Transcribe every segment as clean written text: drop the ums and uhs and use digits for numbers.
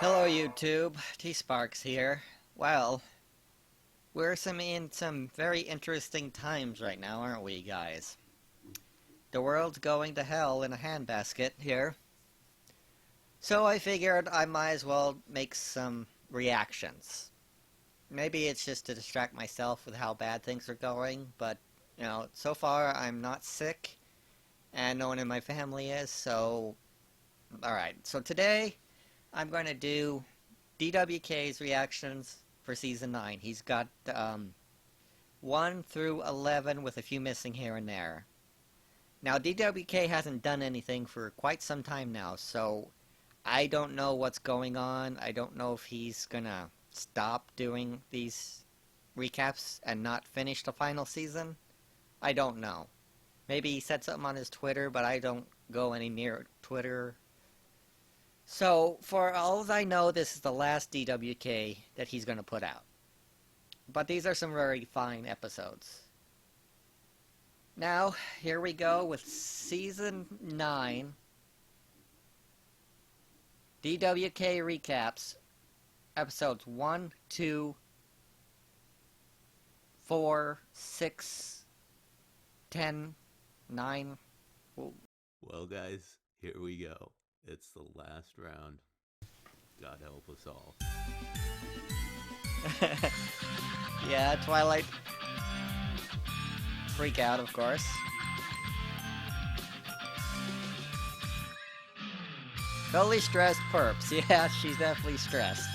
Hello YouTube, T-Sparks here. Well, we're in some very interesting times right now, aren't we guys? The world's going to hell in a handbasket here. So I figured I might as well make some reactions. Maybe it's just to distract myself with how bad things are going, but, so far I'm not sick, and no one in my family is, so... Alright, so today I'm going to do DWK's reactions for Season 9. He's got 1 through 11 with a few missing here and there. Now, DWK hasn't done anything for quite some time now, so I don't know what's going on. I don't know if he's gonna stop doing these recaps and not finish the final season. I don't know. Maybe he said something on his Twitter, but I don't go any near Twitter. So, for all as I know, this is the last DWK that he's going to put out. But these are some very fine episodes. Now, here we go with Season 9. DWK recaps. Episodes 1, 2, 4, 6, 10, 9. Well, guys, here we go. It's the last round. God help us all. Yeah, Twilight. Freak out, of course. Totally stressed perps. Yeah, she's definitely stressed.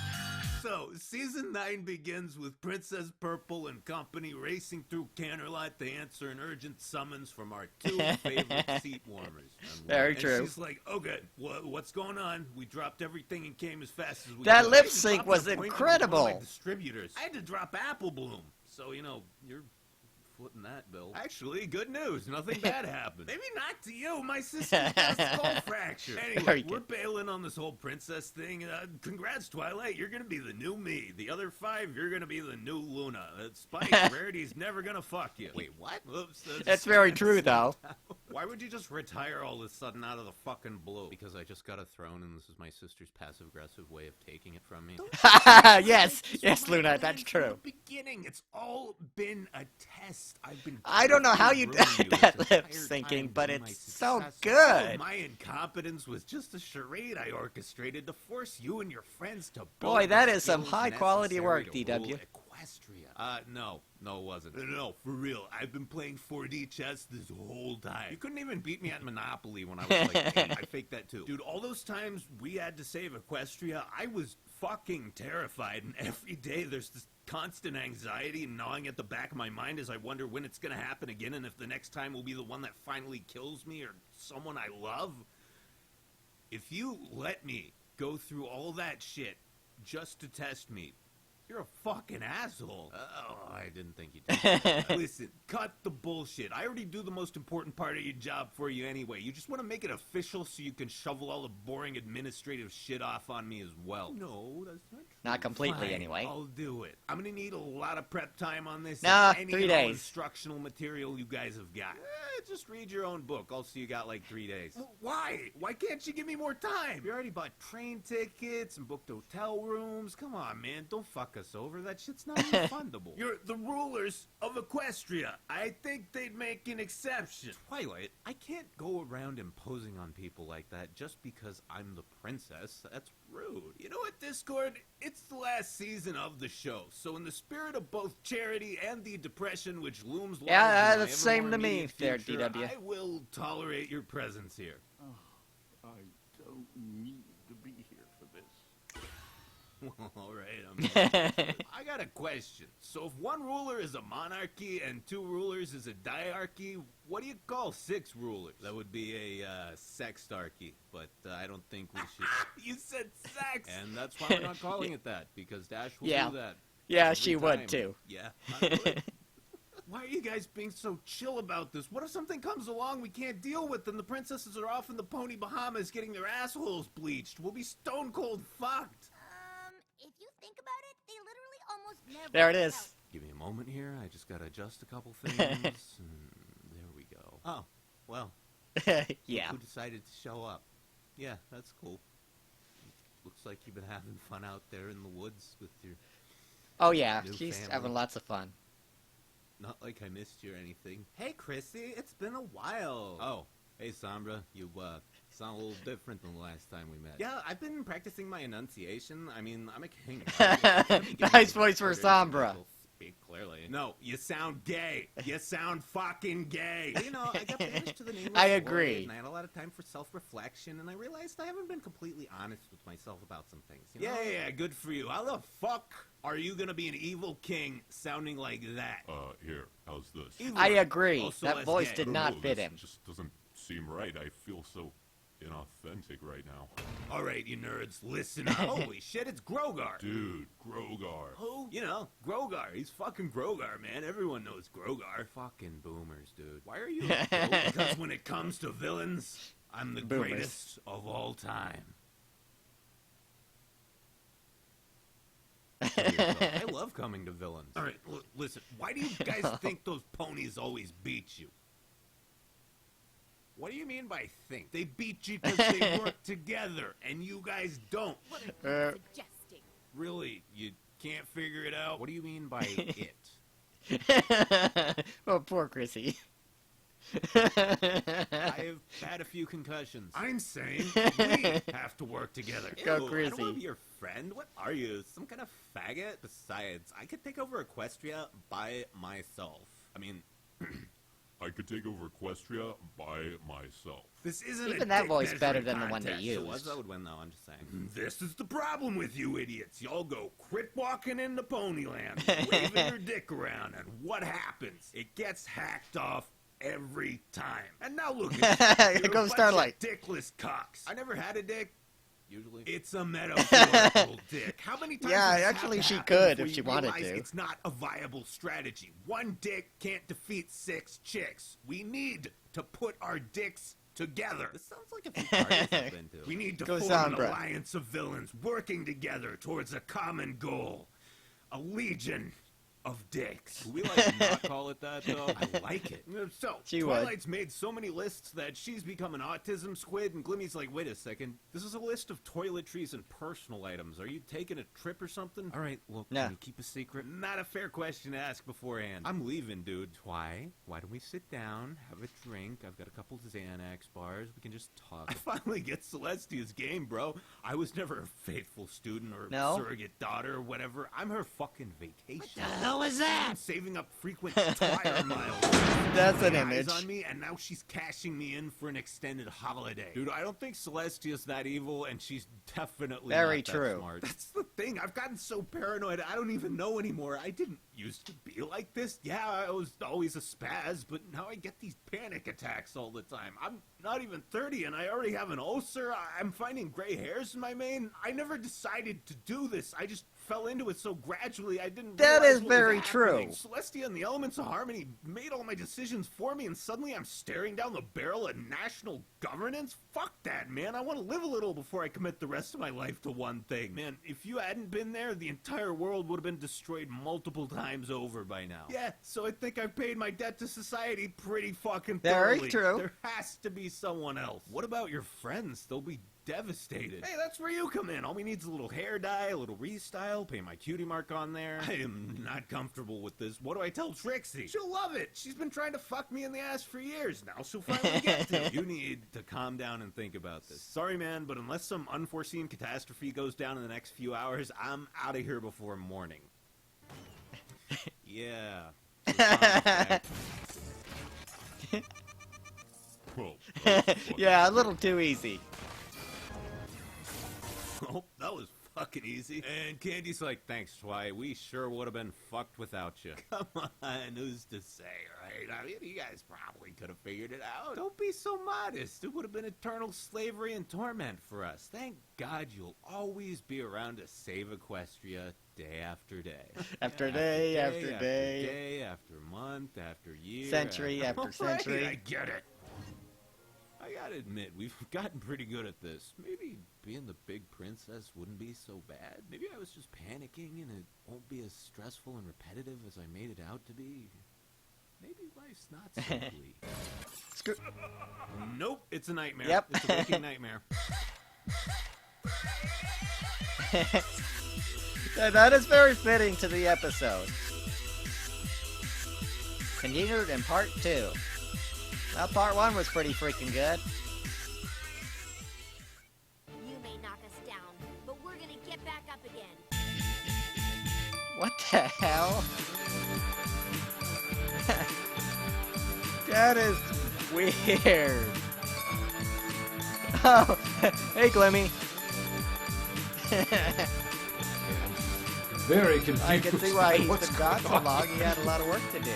So, Season 9 begins with Princess Purple and company racing through Canterlot to answer an urgent summons from our two favorite seat warmers. Very true. She's like, okay, what's going on? We dropped everything and came as fast as we could. That lip I sync dropped was an appointment with incredible. one of my distributors. I had to drop Apple Bloom. So, you're footing that bill. Actually, good news. Nothing bad happened. Maybe not to you. My sister got a skull fracture. Anyway, we're bailing on this whole princess thing. Congrats, Twilight. You're going to be the new me. The other 5, you're going to be the new Luna. Spike, Rarity's never going to fuck you. Wait, what? Oops. That's very true, though. Why would you just retire all of a sudden out of the fucking blue? Because I just got a throne and this is my sister's passive-aggressive way of taking it from me. Yes, Luna, that's true. Beginning, it's all been a test. I don't know how you did that lip syncing, but it's so good. My incompetence was just a charade I orchestrated to force you and your friends to build. Boy, that is some high-quality work, DW. Equestria. No, it wasn't. No, for real. I've been playing 4D chess this whole time. You couldn't even beat me at Monopoly when I was like 8. I faked that too. Dude, all those times we had to save Equestria, I was fucking terrified, and every day there's this constant anxiety gnawing at the back of my mind as I wonder when it's gonna happen again and if the next time will be the one that finally kills me or someone I love. If you let me go through all that shit just to test me, you're a fucking asshole. Oh, I didn't think you did. Listen, cut the bullshit. I already do the most important part of your job for you anyway. You just want to make it official so you can shovel all the boring administrative shit off on me as well. No, that's not true. Not completely, Fine, anyway. I'll do it. I'm gonna need a lot of prep time on this. Nah, and 3 any days. instructional material you guys have got. Just read your own book. I'll see you got like 3 days. Why? Why can't you give me more time? You already bought train tickets and booked hotel rooms. Come on, man. Don't fuck us over. That shit's not refundable. You're the rulers of Equestria. I think they'd make an exception. Twilight, I can't go around imposing on people like that just because I'm the princess. That's rude. You know what, Discord? It's the last season of the show, so in the spirit of both charity and the depression which looms large Yeah, in my that's the same ever to more me immediate there, future, DW. I will tolerate your presence here. I don't need to be here for this. All right, I got a question. So if one ruler is a monarchy and 2 rulers is a diarchy, what do you call 6 rulers? That would be a sextarchy, but I don't think we should. You said sex! And that's why we're not calling it that, because Dash will Yeah. do that. Yeah, every she time. would, too. Yeah, I would. Why are you guys being so chill about this? What if something comes along we can't deal with and the princesses are off in the Pony Bahamas getting their assholes bleached? We'll be stone cold fucked. If you think about it, they literally almost never There it work is. out. Give me a moment here. I just gotta adjust a couple things. There we go. Oh, well. Yeah. Who decided to show up? Yeah, that's cool. looks like you've been having fun out there in the woods with your... Oh yeah, New she's family. having lots of fun. Not like I missed you or anything. Hey, Chrissy, it's been a while. Oh, hey, Sombra. You, sound a little different than the last time we met. Yeah, I've been practicing my enunciation. I mean, I'm a king. Nice voice for Sombra. Speak clearly. No, you sound gay. You sound fucking gay. You know, I got banished to the nameless I void, agree. and I had a lot of time for self-reflection, and I realized I haven't been completely honest with myself about some things. You know? Yeah, good for you. How the fuck are you gonna be an evil king sounding like that? Here, how's this? Evil. I agree. Also That less voice gay. did I don't not know, fit this him. just doesn't seem right. I feel so inauthentic right now. All right, you nerds, listen up. Holy shit, it's Grogar. Dude, Grogar. Who? You know, Grogar. He's fucking Grogar, man. Everyone knows Grogar. Fucking boomers, dude. Why are you Because when it comes to villains, I'm the Boomers. greatest of all time. I love coming to villains. All right, listen. Why do you guys think those ponies always beat you? What do you mean by think? They beat you because they work together, and you guys don't. What are you suggesting? Really? You can't figure it out? What do you mean by it? Oh, poor Chrissy. I've had a few concussions. I'm saying we have to work together. Go, Ew, I don't want Chrissy. to be your friend. What are you? Some kind of faggot? Besides, I could take over Equestria by myself. I mean, I could take over Equestria by myself. this isn't Even a that dick voice better measuring than the one they contest. used. If it was, I would win, though. I'm just saying. This is the problem with you idiots. Y'all go crit walking into Ponyland, waving your dick around, and what happens? It gets hacked off every time. And now look at you. You're Go a bunch Starlight. of dickless cocks. I never had a dick. Usually. It's a metaphorical dick. How many times Yeah, does this actually have to she happen could before if you she wanted realize to. It's not a viable strategy. One dick can't defeat 6 chicks. We need to put our dicks together. This sounds like a few parties I've been to. We need to Go form an Sombra. alliance of villains working together towards a common goal. A legion of dicks. We like not call it that though. I like it. So She would. Twilight's made so many lists that she's become an autism squid, and Glimmy's like, wait a second, this is a list of toiletries and personal items. Are you taking a trip or something? All right, look, No. can you keep a secret? Not a fair question to ask beforehand. I'm leaving, dude. Why? Why don't we sit down, have a drink? I've got a couple Xanax bars. We can just talk. I finally get Celestia's game, bro. I was never a faithful student or No? surrogate daughter or whatever. I'm her fucking vacation. What the hell was that? I'm saving up frequent tire miles. That's an Eyes image. on me, and now she's cashing me in for an extended holiday. Dude, I don't think Celestia's that evil, and she's definitely Very not that true. smart. That's the thing. I've gotten so paranoid, I don't even know anymore. I didn't used to be like this. Yeah, I was always a spaz, but now I get these panic attacks all the time. I'm not even 30, and I already have an ulcer. I'm finding gray hairs in my mane. I never decided to do this. I just fell into it so gradually I didn't That realize is what was very happening. true. Celestia and the Elements of Harmony made all my decisions for me, and suddenly I'm staring down the barrel of national governance? Fuck that, man. I want to live a little before I commit the rest of my life to one thing. Man, if you hadn't been there, the entire world would have been destroyed multiple times over by now. Yeah, so I think I've paid my debt to society pretty fucking Very thoroughly. true. There has to be someone else. What about your friends? They'll be devastated. Hey, that's where you come in. All we need is a little hair dye, a little restyle, pay my cutie mark on there. I am not comfortable with this. What do I tell Trixie? She'll love it. She's been trying to fuck me in the ass for years. Now she'll finally get to. You need to calm down and think about this. Sorry, man, but unless some unforeseen catastrophe goes down in the next few hours, I'm out of here before morning. Yeah. So Tom's back. Well, that was fucking Yeah, a little too easy. Oh, that was fucking easy. And Candy's like, thanks, Twy. We sure would have been fucked without you. Come on, who's to say, right? I mean, you guys probably could have figured it out. Don't be so modest. It would have been eternal slavery and torment for us. Thank God you'll always be around to save Equestria day after day. After day, after day. day, after month, after year. Century after Right, century. I get it. I gotta admit, we've gotten pretty good at this. Maybe being the big princess wouldn't be so bad. Maybe I was just panicking and it won't be as stressful and repetitive as I made it out to be. Maybe life's not so bleak. Screw- Nope, it's a nightmare. Yep. It's a waking nightmare. That is very fitting to the episode. Continued in part 2. Well, part 1 was pretty freaking good. You may knock us down, but we're gonna get back up again. What the hell? That is weird. Oh, hey Glimmy. Very confused. I can see why he's What's been gone so going on long. He had a lot of work to do.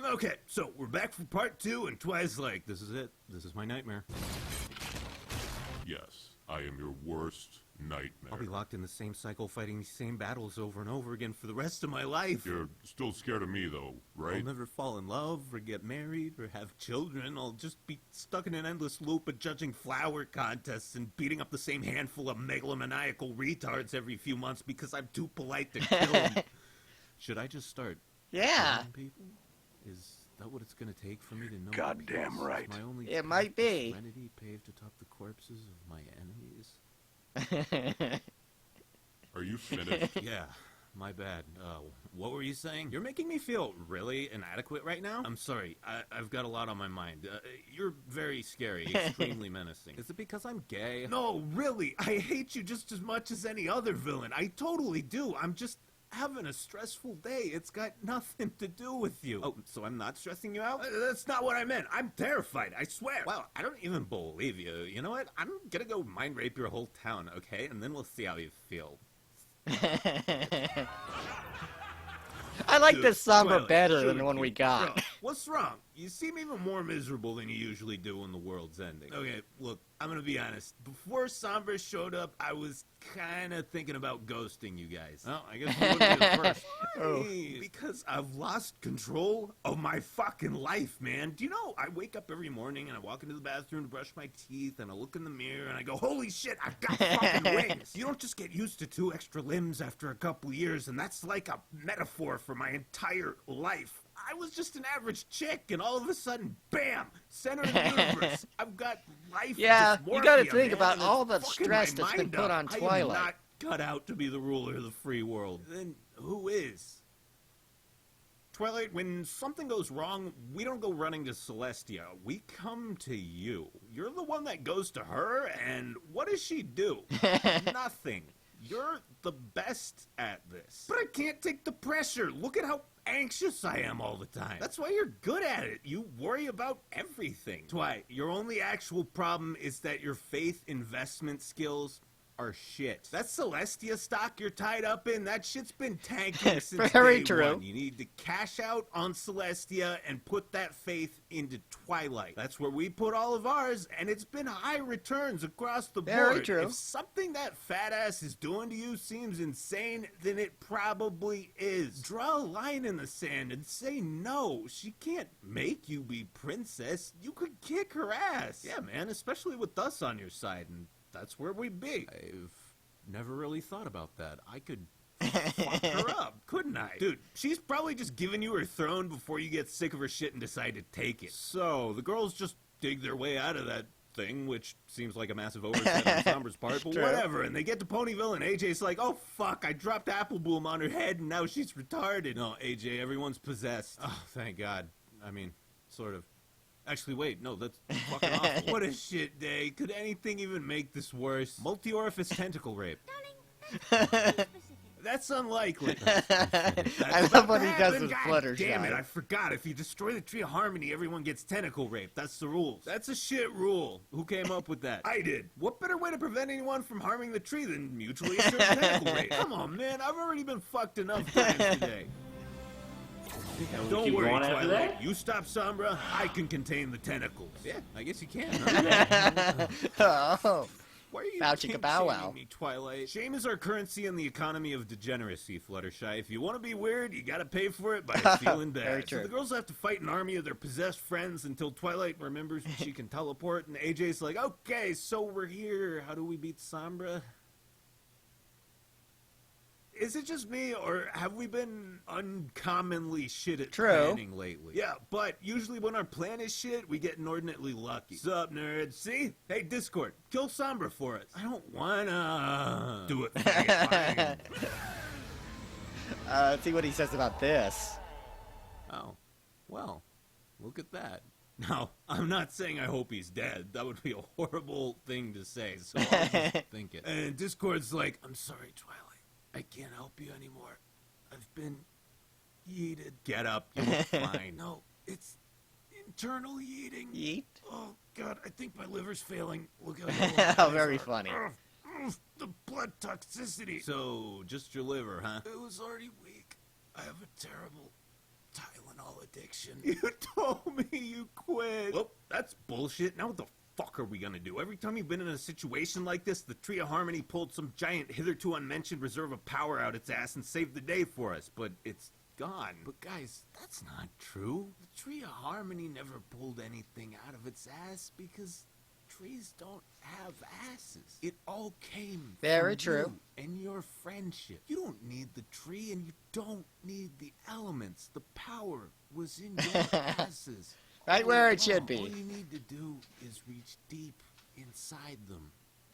Okay, so we're back for part 2, and Twi's like, this is it. This is my nightmare. Yes, I am your worst nightmare. I'll be locked in the same cycle fighting these same battles over and over again for the rest of my life. You're still scared of me, though, I'll right? never fall in love or get married or have children. I'll just be stuck in an endless loop of judging flower contests and beating up the same handful of megalomaniacal retards every few months because I'm too polite to kill them. Should I just start Yeah, killing people? Is that what it's gonna take for me to know? Goddamn peace? right. Is my only it might be. serenity paved atop the corpses of my enemies? Are you finished? Yeah, my bad. What were you saying? You're making me feel really inadequate right now? I'm sorry. I've got a lot on my mind. You're very scary, extremely menacing. Is it because I'm gay? No, really. I hate you just as much as any other villain. I totally do. I'm just having a stressful day. It's got nothing to do with you. Oh, so I'm not stressing you out? That's not what I meant. I'm terrified, I swear. Wow, I don't even believe you. You know what? I'm gonna go mind rape your whole town, okay? And then we'll see how you feel. I like Dude, this Sombra Twilight, better shoot than the one we me. got. Bro, what's wrong? You seem even more miserable than you usually do when the world's ending. Okay, look, I'm gonna be honest. Before Sombra showed up, I was kind of thinking about ghosting you guys. Well, I guess you wouldn't be the first. Oh. Why? Because I've lost control of my fucking life, man. Do you know, I wake up every morning and I walk into the bathroom to brush my teeth and I look in the mirror and I go, holy shit, I've got fucking wings. You don't just get used to 2 extra limbs after a couple years, and that's like a metaphor for my entire life. I was just an average chick, and all of a sudden, bam, center of the universe. I've got life. Yeah, you gotta dysmorphia, think man, about and all it's the fucking stress my that's been mind put up. on I am Twilight. not cut out to be the ruler of the free world. Then who is? Twilight, when something goes wrong, we don't go running to Celestia. We come to you. You're the one that goes to her, and what does she do? Nothing. You're the best at this. But I can't take the pressure. Look at how anxious I am all the time. That's why you're good at it. You worry about everything. Twi, your only actual problem is that your faith investment skills are shit. That Celestia stock you're tied up in, that shit's been tanking since Very day true. one. You need to cash out on Celestia and put that faith into Twilight. That's where we put all of ours, and it's been high returns across the Very board. true. If something that fat ass is doing to you seems insane, then it probably is. Draw a line in the sand and say no. She can't make you be princess. You could kick her ass. Yeah, man, especially with us on your side, and that's where we'd be. I've never really thought about that. I could fuck her up, couldn't I? Dude, she's probably just giving you her throne before you get sick of her shit and decide to take it. So, the girls just dig their way out of that thing, which seems like a massive oversight on Sombra's part, but True. whatever. And they get to Ponyville, and AJ's like, oh, fuck, I dropped Apple Bloom on her head, and now she's retarded. No, AJ, everyone's possessed. Oh, thank God. I mean, sort of. Actually, wait, no, that's fucking awful. What a shit day. Could anything even make this worse? Multi-orifice tentacle rape. Darling, that's specific. That's unlikely. I love what he does with Fluttershy. Damn it, I forgot. If you destroy the Tree of Harmony, everyone gets tentacle rape. That's the rules. That's a shit rule. Who came up with that? I did. What better way to prevent anyone from harming the tree than mutually assured tentacle rape? Come on, man. I've already been fucked enough times today. Don't keep worry, going after Twilight. that? You stop Sombra, I can contain the tentacles. Yeah, I guess you can. Huh? Oh, Why are you Bouchie kabow wow. shaming me, Twilight? Shame is our currency in the economy of degeneracy, Fluttershy. If you want to be weird, you gotta pay for it by feeling bad. Very So true. the girls have to fight an army of their possessed friends until Twilight remembers she can teleport, and AJ's like, okay, so we're here. How do we beat Sombra? is it just me, or have we been uncommonly shit at True. planning lately? Yeah, but usually when our plan is shit, we get inordinately lucky. Sup, nerds? See? Hey, Discord, kill Sombra for us. I don't wanna do it. Fine. Let's see what he says about this. Oh, well, look at that. Now, I'm not saying I hope he's dead. That would be a horrible thing to say, so I'll just think it. And Discord's like, I'm sorry, Twilight. I can't help you anymore. I've been yeeted. Get up. You're fine. No, it's internal yeeting. Yeet. Oh, God, I think my liver's failing. Look how How very funny. The blood toxicity. So, just your liver, huh? It was already weak. I have a terrible Tylenol addiction. You told me you quit. Well, that's bullshit. Now what the fuck are we gonna do? Every time you've been in a situation like this, the Tree of Harmony pulled some giant, hitherto unmentioned reserve of power out its ass and saved the day for us, but it's gone. But guys, that's not true. The Tree of Harmony never pulled anything out of its ass because trees don't have asses. It all came Very from true. you and your friendship. You don't need the tree and you don't need the elements. The power was in your asses. Right where it should All be. you need to do is reach deep inside them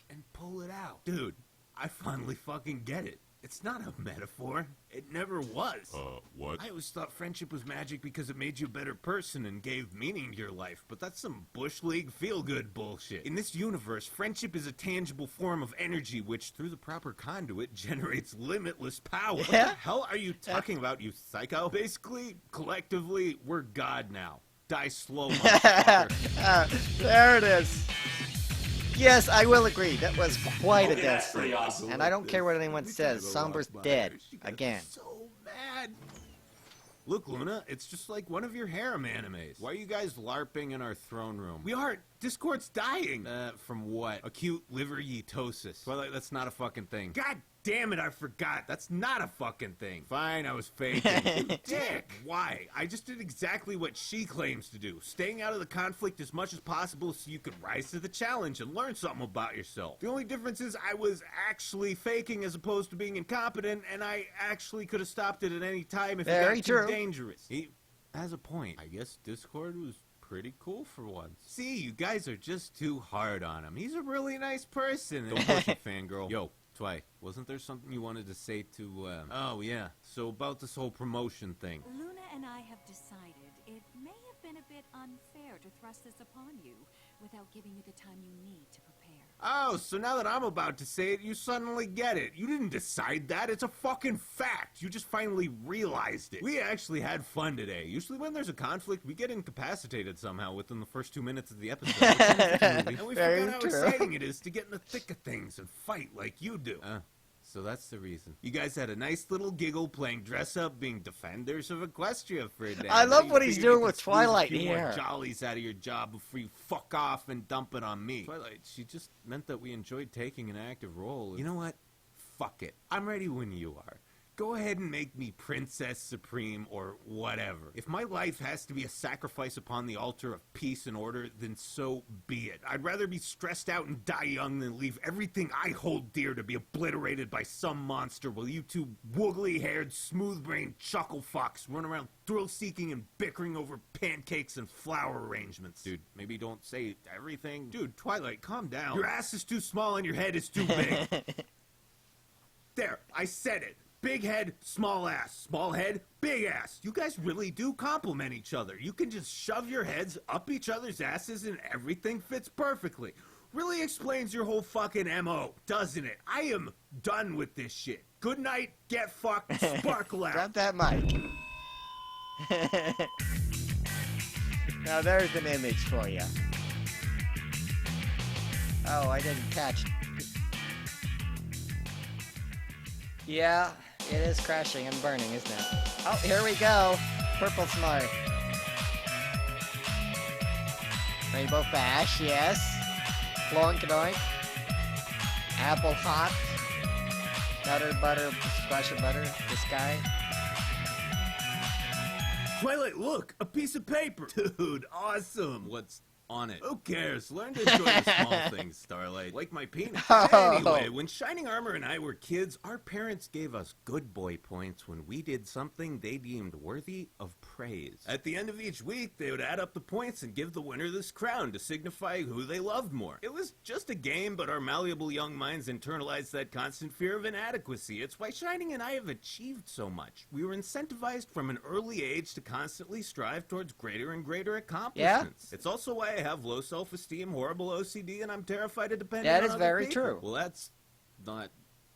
and pull it out. Dude, I finally fucking get it. It's not a metaphor. It never was. What? I always thought friendship was magic because it made you a better person and gave meaning to your life, but that's some Bush League feel-good bullshit. In this universe, friendship is a tangible form of energy which, through the proper conduit, generates limitless power. What the Yeah. hell are you talking about, you psycho? Basically, collectively, we're God now. Die slow, motherfucker. There it is. Yes, I will agree. That was quite a death scene. pretty awesome. And I don't care what anyone We says. gotta go Sombra's walk by dead. her. She got Again. So mad. Look, Luna, it's just like one of your harem animes. Why are you guys LARPing in our throne room? We aren't. Discord's dying. From what? Acute liver yetosis. Well, that's not a fucking thing. God damn it, I forgot. That's not a fucking thing. Fine, I was faking. You dick. Why? I just did exactly what she claims to do. Staying out of the conflict as much as possible so you could rise to the challenge and learn something about yourself. The only difference is I was actually faking as opposed to being incompetent, and I actually could have stopped it at any time if Very it got true. too dangerous. He has a point. I guess Discord was pretty cool for once. See, you guys are just too hard on him. He's a really nice person. Don't push it, fangirl. Yo, Twy, wasn't there something you wanted to say to, Oh, yeah. So about this whole promotion thing. Luna and I have decided it may have been a bit unfair to thrust this upon you without giving you the time you need to prepare. Oh, so now that I'm about to say it, you suddenly get it. You didn't decide that. It's a fucking fact. You just finally realized it. We actually had fun today. Usually when there's a conflict, we get incapacitated somehow within the first 2 minutes of the episode. And we Very forget how true. exciting it is to get in the thick of things and fight like you do. So that's the reason. You guys had a nice little giggle playing dress up, being defenders of Equestria for a day. I love Now you what he's figured you doing could with squeeze Twilight a few more here. jollies out of your job before you fuck off and dump it on me. Twilight, she just meant that we enjoyed taking an active role. You know what? Fuck it. I'm ready when you are. Go ahead and make me Princess Supreme or whatever. If my life has to be a sacrifice upon the altar of peace and order, then so be it. I'd rather be stressed out and die young than leave everything I hold dear to be obliterated by some monster while you two woogly-haired, smooth-brained chuckle fucks run around thrill-seeking and bickering over pancakes and flower arrangements. Dude, maybe don't say everything. Dude, Twilight, calm down. Your ass is too small and your head is too big. There, I said it. Big head, small ass. Small head, big ass. You guys really do complement each other. You can just shove your heads up each other's asses and everything fits perfectly. Really explains your whole fucking MO, doesn't it? I am done with this shit. Good night, get fucked, sparkle out. Drop that mic. Now there's an image for you. Oh, I didn't catch. Yeah, it is crashing and burning, isn't it? Oh, here we go. Purple Smart. Rainbow Bash, yes. Floink Doink. Apple Hot. Nutter Butter, Splash of Butter, this guy. Twilight, look, a piece of paper. Dude, awesome. What's on it. Who cares? Learn to enjoy the small things, Starlight. Like my penis. Oh. Anyway, when Shining Armor and I were kids, our parents gave us good boy points when we did something they deemed worthy of praise. At the end of each week, they would add up the points and give the winner this crown to signify who they loved more. It was just a game, but our malleable young minds internalized that constant fear of inadequacy. It's why Shining and I have achieved so much. We were incentivized from an early age to constantly strive towards greater and greater accomplishments. It's also why I have low self-esteem, horrible OCD, and I'm terrified of depending That on is other very people. true. Well, that's not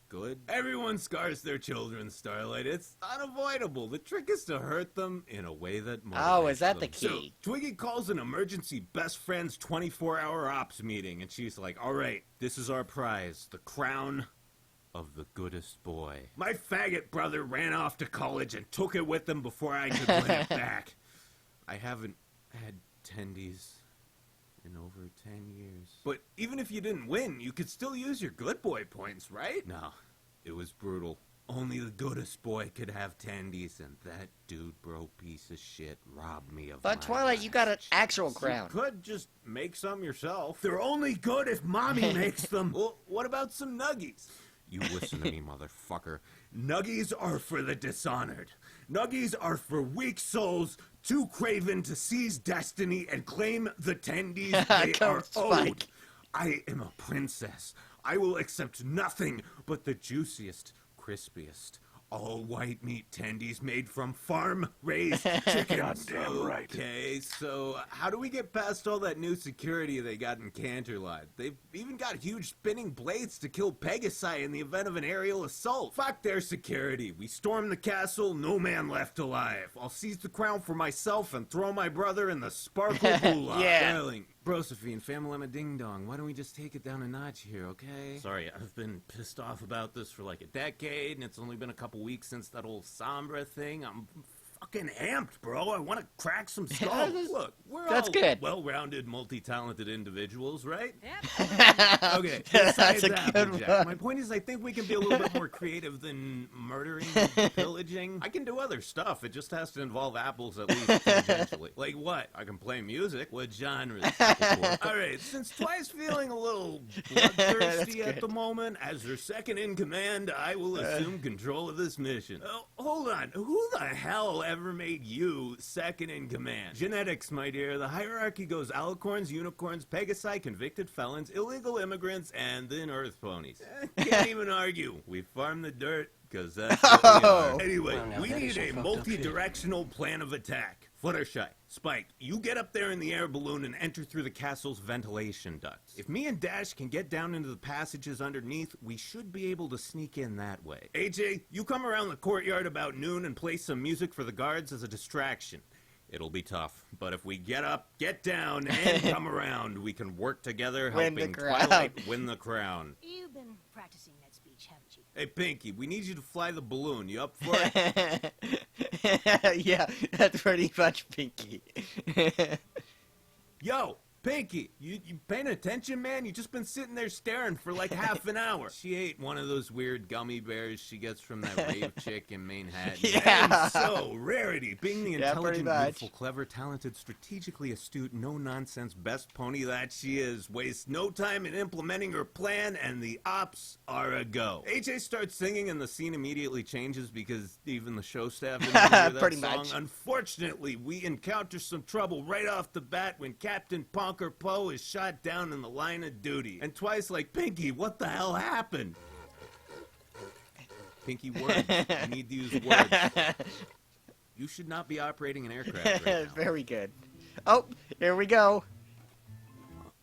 good. Everyone scars their children, Starlight. It's unavoidable. The trick is to hurt them in a way that motivates Oh, is that them. the key? So, Twiggy calls an emergency best friends 24-hour ops meeting, and she's like, all right, this is our prize, the crown of the goodest boy. My faggot brother ran off to college and took it with him before I could win it back. I haven't had tendies in over 10 years. But even if you didn't win, you could still use your good boy points, right? No, it was brutal. Only the goodest boy could have tendies, and that dude bro piece of shit robbed me of But my Twilight, you got an last actual chance. crown. You could just make some yourself. They're only good if mommy makes them. Well, what about some nuggies? You listen to me, motherfucker. Nuggies are for the dishonored. Nuggies are for weak souls too craven to seize destiny and claim the tendies they Come, are Spike. owed. I am a princess. I will accept nothing but the juiciest, crispiest, all white meat tendies made from farm-raised chickens. Goddamn right. Okay, so how do we get past all that new security they got in Canterlot? They've even got huge spinning blades to kill Pegasi in the event of an aerial assault. Fuck their security. We storm the castle, no man left alive. I'll seize the crown for myself and throw my brother in the sparkle gulag. Yeah. Darling, Brosephine, Famalema Ding Dong, why don't we just take it down a notch here, okay? Sorry, I've been pissed off about this for like a decade, and it's only been a couple weeks since that old Sombra thing. I'm fucking amped, bro. I want to crack some skulls. Look, we're That's all good. well-rounded, multi-talented individuals, right? Yep. Okay, That's besides a that, good Jack, one. my point is I think we can be a little bit more creative than murdering, pillaging. I can do other stuff. It just has to involve apples at least tangentially. Like what? I can play music. What genres? All right, since Twi's feeling a little bloodthirsty at the moment, as her second in command, I will assume control of this mission. Oh, hold on. Who the hell ever made you second in command? Genetics, my dear. The hierarchy goes alicorns, unicorns, pegasi, convicted felons, illegal immigrants, and then earth ponies. Can't even argue. We farm the dirt, because that's what we are. Anyway, Well, now we that is need some a fucked up multi-directional plan of attack. Fluttershy, Spike, you get up there in the air balloon and enter through the castle's ventilation ducts. If me and Dash can get down into the passages underneath, we should be able to sneak in that way. AJ, you come around the courtyard about noon and play some music for the guards as a distraction. It'll be tough, but if we get up, get down, and come around, we can work together Win the helping crown. Twilight win the crown. You've been practicing that speech, haven't you? Hey, Pinky, we need you to fly the balloon. You up for it? Yeah, that's pretty much Pinky. Yo, Pinky, you paying attention, man? You just been sitting there staring for like half an hour. She ate one of those weird gummy bears she gets from that rave chick in Manhattan. Yeah. And so, Rarity, being the Yeah, pretty intelligent, much. beautiful, clever, talented, strategically astute, no-nonsense best pony that she is, wastes no time in implementing her plan, and the ops are a go. AJ starts singing, and the scene immediately changes because even the show staff didn't hear that Pretty song. much. Unfortunately, we encounter some trouble right off the bat when Captain Ponker Poe is shot down in the line of duty. And Twice like, Pinky, what the hell happened? Pinky, words. I need to use words. You should not be operating an aircraft right now. Very good. Oh, here we go.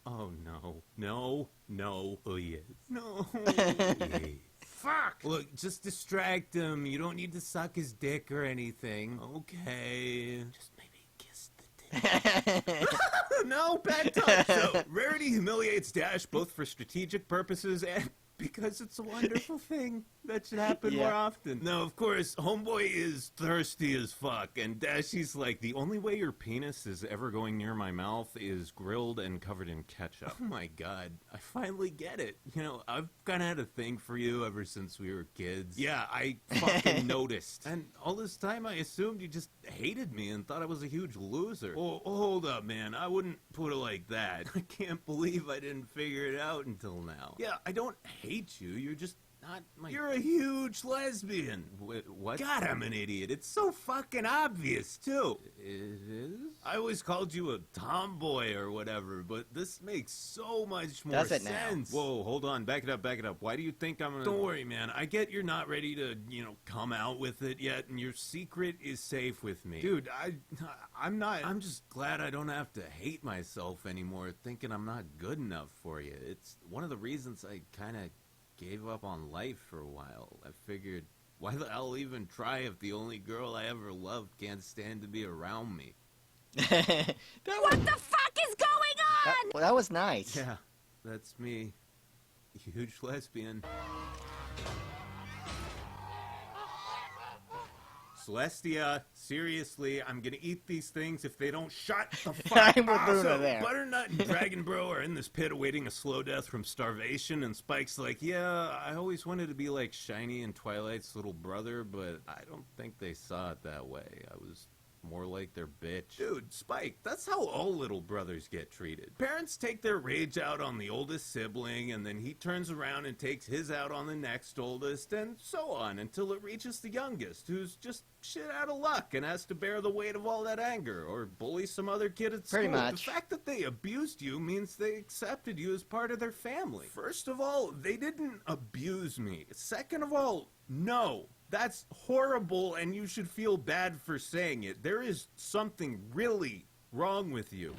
Oh, no. No. No. Oh, yes. No. Yes. Fuck! Look, just distract him. You don't need to suck his dick or anything. Okay. Just maybe kiss the dick. No, bad touch. So, Rarity humiliates Dash both for strategic purposes and because it's a wonderful thing that should happen Yeah. more often. No, of course, Homeboy is thirsty as fuck, and Dashy's like, the only way your penis is ever going near my mouth is grilled and covered in ketchup. Oh my god, I finally get it. You know, I've kind of had a thing for you ever since we were kids. Yeah, I fucking noticed. And all this time I assumed you just hated me and thought I was a huge loser. Oh, hold up, man. I wouldn't put it like that. I can't believe I didn't figure it out until now. Yeah, I don't hate you. You're just not my... You're a huge lesbian. What? God, I'm an idiot. It's so fucking obvious, too. It is? I always called you a tomboy or whatever, but this makes so much more Does it now? sense. Whoa, hold on. Back it up, back it up. Why do you think I'm gonna... Don't worry, man. I get you're not ready to, come out with it yet, and your secret is safe with me. Dude, I'm not... I'm just glad I don't have to hate myself anymore thinking I'm not good enough for you. It's one of the reasons I kind of gave up on life for a while. I figured, why the hell even try if the only girl I ever loved can't stand to be around me? What the fuck is going on? That was nice. Yeah, that's me. Huge lesbian. Celestia, seriously, I'm gonna eat these things if they don't shut the fuck I'm with up. Luna So, there. Butternut and Dragon Bro are in this pit awaiting a slow death from starvation, and Spike's like, yeah, I always wanted to be like Shiny and Twilight's little brother, but I don't think they saw it that way. I was more like their bitch. Dude, Spike, that's how all little brothers get treated. Parents take their rage out on the oldest sibling, and then he turns around and takes his out on the next oldest, and so on, until it reaches the youngest, who's just shit out of luck and has to bear the weight of all that anger, or bully some other kid at school. Pretty much. The fact that they abused you means they accepted you as part of their family. First of all, they didn't abuse me. Second of all, no. That's horrible, and you should feel bad for saying it. There is something really wrong with you.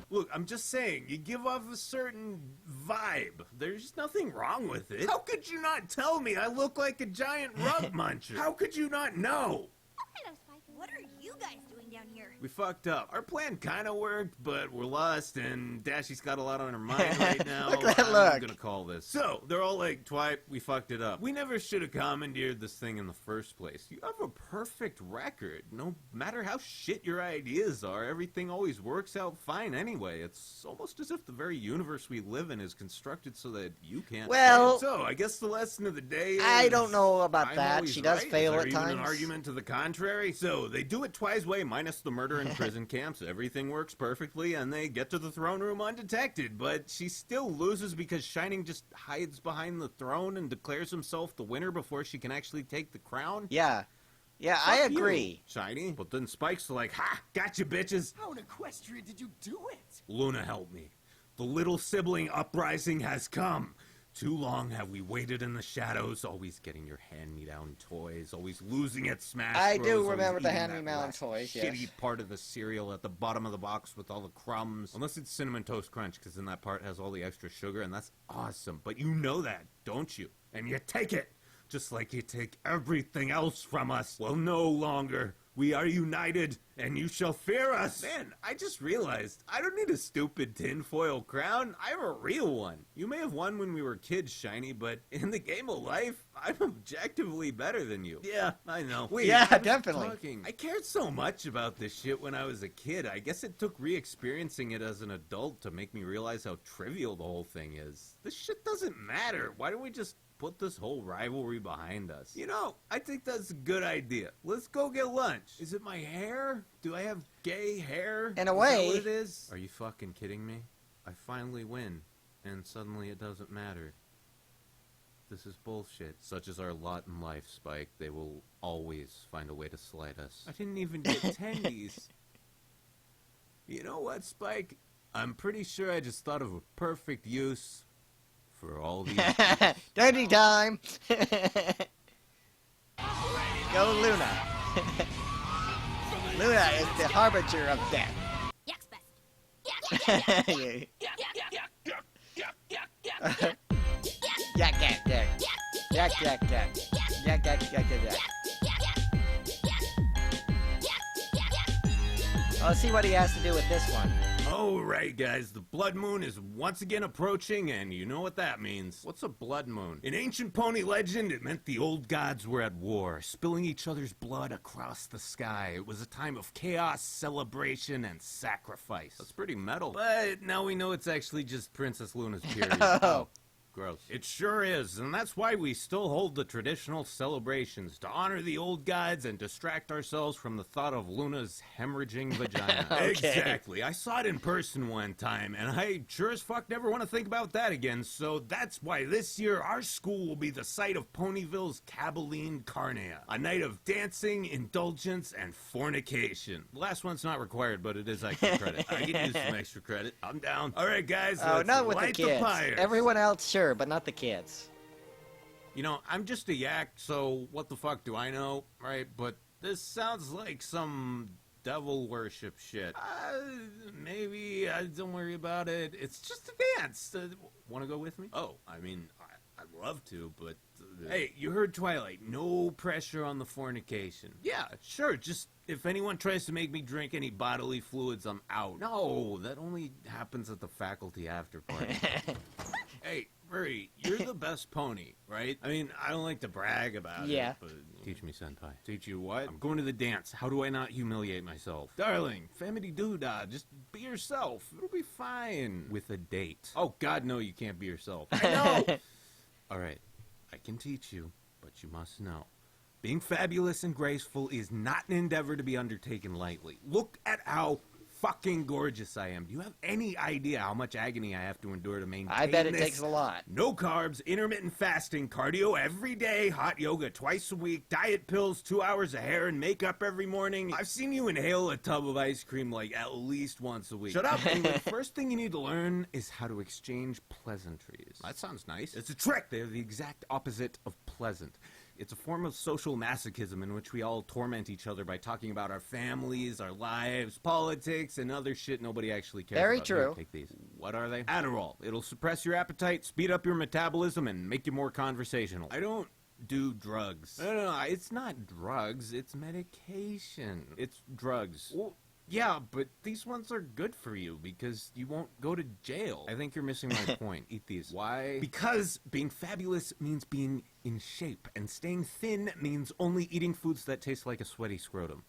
Look, I'm just saying, you give off a certain vibe. There's nothing wrong with it. How could you not tell me I look like a giant rug muncher? How could you not know? Hello, Spike. What are you guys doing down here? We fucked up. Our plan kind of worked, but we're lost, and Dashy's got a lot on her mind right now. Look at that I'm look. gonna call this. So, they're all like, Twi, we fucked it up. We never should have commandeered this thing in the first place. You have a perfect record. No matter how shit your ideas are, everything always works out fine anyway. It's almost as if the very universe we live in is constructed so that you can't Well- fail. So, I guess the lesson of the day is... I don't know about I'm that. always She does right. fail Is at there even times. an argument to the contrary? So, they do it Twi's way minus the murder in prison camps. Everything works perfectly, and they get to the throne room undetected, but she still loses because Shining just hides behind the throne and declares himself the winner before she can actually take the crown. Yeah. Yeah, I Fuck you, agree. Shiny. But then Spike's like, ha, gotcha, bitches. How in Equestria did you do it? Luna, help me. The little sibling uprising has come. Too long have we waited in the shadows, always getting your hand-me-down toys, always losing at Smash I Bros, do always remember the eating hand-me-down that last toys, yes. shitty part of the cereal at the bottom of the box with all the crumbs. Unless it's Cinnamon Toast Crunch, because then that part has all the extra sugar, and that's awesome. But you know that, don't you? And you take it, just like you take everything else from us. Well, no longer. We are united, and you shall fear us. Man, I just realized I don't need a stupid tinfoil crown. I have a real one. You may have won when we were kids, Shiny, but in the game of life, I'm objectively better than you. Yeah, I know. Wait, Yeah, I was definitely. talking. I cared so much about this shit when I was a kid. I guess it took re-experiencing it as an adult to make me realize how trivial the whole thing is. This shit doesn't matter. Why don't we just put this whole rivalry behind us? You know, I think that's a good idea. Let's go get lunch. Is it my hair? Do I have gay hair? In a Is way. that what it is? Are you fucking kidding me? I finally win, and suddenly it doesn't matter. This is bullshit. Such is our lot in life, Spike. They will always find a way to slight us. I didn't even get tendies. You know what, Spike? I'm pretty sure I just thought of a perfect use for all these... Dirty time. Go Luna. Luna is the harbinger of death. Yak's best. Yak, yak, yak. Yak, yak, yak. Yak, yak, yak, yak, yak. Oh, let's see what he has to do with this one. Alright guys, the blood moon is once again approaching, and you know what that means. What's a blood moon? In ancient pony legend, it meant the old gods were at war, spilling each other's blood across the sky. It was a time of chaos, celebration, and sacrifice. That's pretty metal. But now we know it's actually just Princess Luna's period. Oh. Gross. It sure is, and that's why we still hold the traditional celebrations, to honor the old gods and distract ourselves from the thought of Luna's hemorrhaging vagina. Okay. Exactly. I saw it in person one time, and I sure as fuck never want to think about that again, so that's why this year our school will be the site of Ponyville's Cabaline Carnea, a night of dancing, indulgence, and fornication. The last one's not required, but it is extra credit. I can use some extra credit. I'm down. Alright guys, Oh, let's not with the light kids. fires. Everyone else, sure, but not the kids. You know, I'm just a yak, so what the fuck do I know, right? But this sounds like some devil worship shit. Maybe, don't worry about it. It's just a dance. Want to go with me? Oh, I mean, I'd love to, but... Hey, you heard Twilight. No pressure on the fornication. Yeah, sure, just if anyone tries to make me drink any bodily fluids, I'm out. No, that only happens at the faculty after party. Hey, Murray, you're the best pony, right? I mean, I don't like to brag about Yeah. it, but... Teach me, senpai. Teach you what? I'm going to the dance. How do I not humiliate myself? Darling, family doodah, just be yourself. It'll be fine. With a date. Oh, God, no, you can't be yourself. I know! All right, I can teach you, but you must know. Being fabulous and graceful is not an endeavor to be undertaken lightly. Look at how fucking gorgeous I am. Do you have any idea how much agony I have to endure to maintain I bet it this? takes a lot. No carbs, intermittent fasting, cardio every day, hot yoga twice a week, diet pills, 2 hours of hair and makeup every morning. I've seen you inhale a tub of ice cream like at least once a week. Shut up! And the first thing you need to learn is how to exchange pleasantries. That sounds nice. It's a trick. They're the exact opposite of pleasant. It's a form of social masochism in which we all torment each other by talking about our families, our lives, politics, and other shit nobody actually cares Very about. true. Here, take these. What are they? Adderall. It'll suppress your appetite, speed up your metabolism, and make you more conversational. I don't do drugs. No, it's not drugs. It's medication. It's drugs. Well, yeah, but these ones are good for you because you won't go to jail. I think you're missing my point. Eat these. Why? Because being fabulous means being in shape, and staying thin means only eating foods that taste like a sweaty scrotum.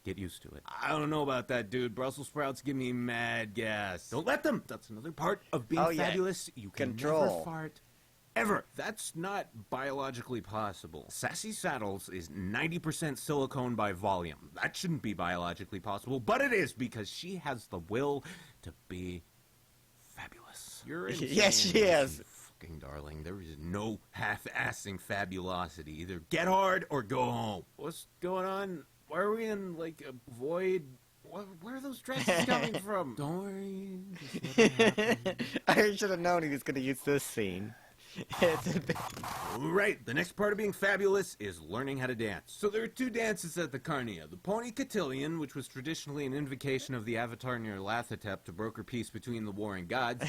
Get used to it. I don't know about that, dude. Brussels sprouts give me mad gas. Don't let them. That's another part of being Oh, yeah. fabulous. You can Control. never fart. Ever. That's not biologically possible. Sassy Saddles is 90% silicone by volume. That shouldn't be biologically possible, but it is because she has the will to be fabulous. You're insane. Yes, she is. You fucking darling. There is no half-assing fabulosity. Either get hard or go home. What's going on? Why are we in, like, a void? Where are those dresses coming from? Don't worry. Just let it happen. I should have known he was going to use this scene. It's a bit... Right, the next part of being fabulous is learning how to dance. So there are two dances at the Carnea. The Pony Cotillion, which was traditionally an invocation of the Avatar Nyarlathotep to broker peace between the warring gods,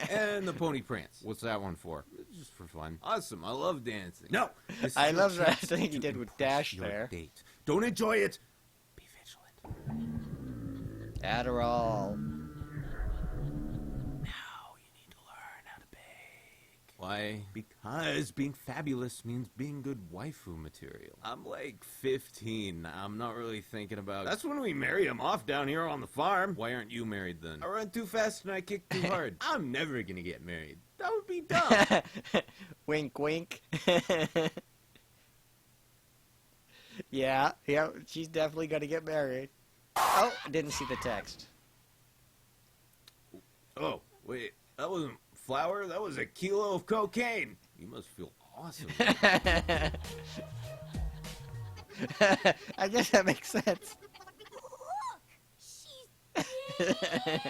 and the Pony Prance. What's that one for? Just for fun. Awesome, I love dancing. No! this is I your love that chance thing to you did with impress Dash your there. date. Don't enjoy it. Be vigilant. Adderall. Now you need to learn how to bake. Why? Because being fabulous means being good waifu material. I'm like 15. I'm not really thinking about... That's when we marry him off down here on the farm. Why aren't you married then? I run too fast and I kick too hard. I'm never gonna get married. That would be dumb. Wink, wink. Yeah, she's definitely gonna get married. Oh, didn't see the text. Oh, wait. That wasn't flour. That was a kilo of cocaine. You must feel awesome. I guess that makes sense. Look, she's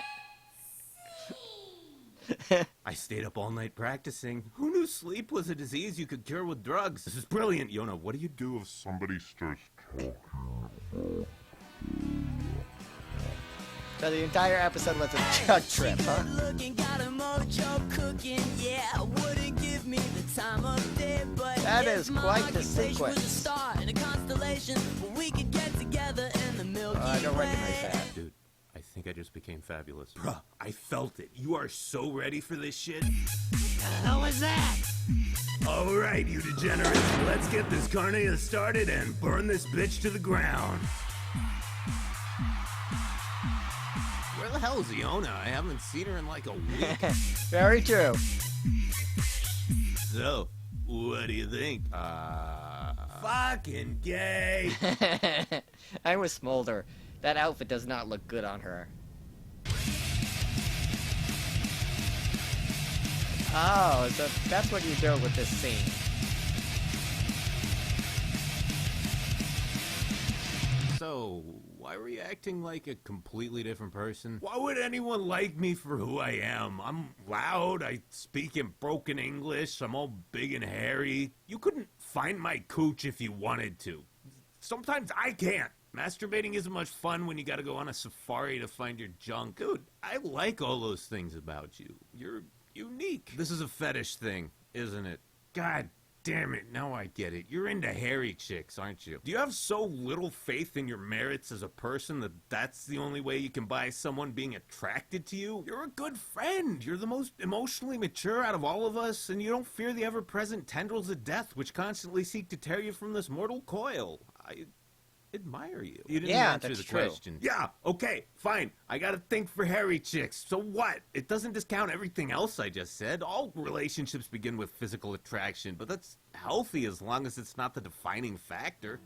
I stayed up all night practicing. Who knew sleep was a disease you could cure with drugs? This is brilliant. Yona, what do you do if Somebody starts talking. So the entire episode was a chug trip, huh? Looking, got a mojo cooking, yeah, wouldn't give me the time of day, but That if is my quite the occupation was sequence. a star in a constellation, we could get together in the Milky I don't Way. recognize that. Dude, I think think I just became fabulous. Bruh, I felt it. You are so ready for this shit. Hell was that? Alright, you degenerates, let's get this carnival started and burn this bitch to the ground. Where the hell's Iona? I haven't seen her in like a week. Very true. So, what do you think? Fucking gay! I'm with Smolder. That outfit does not look good on her. Oh, so that's what you do with this scene. So, why were you acting like a completely different person? Why would anyone like me for who I am? I'm loud, I speak in broken English, I'm all big and hairy. You couldn't find my cooch if you wanted to. Sometimes I can't. Masturbating isn't much fun when you gotta go on a safari to find your junk. Dude, I like all those things about you. You're unique. This is a fetish thing, isn't it? God damn it, now I get it. You're into hairy chicks, aren't you? Do you have so little faith in your merits as a person that that's the only way you can buy someone being attracted to you? You're a good friend. You're the most emotionally mature out of all of us, and you don't fear the ever-present tendrils of death which constantly seek to tear you from this mortal coil. I admire you. You didn't Yeah, answer that's the true. question. Yeah, okay, fine. I gotta think for hairy chicks. So what? It doesn't discount everything else I just said. All relationships begin with physical attraction, but that's healthy as long as it's not the defining factor.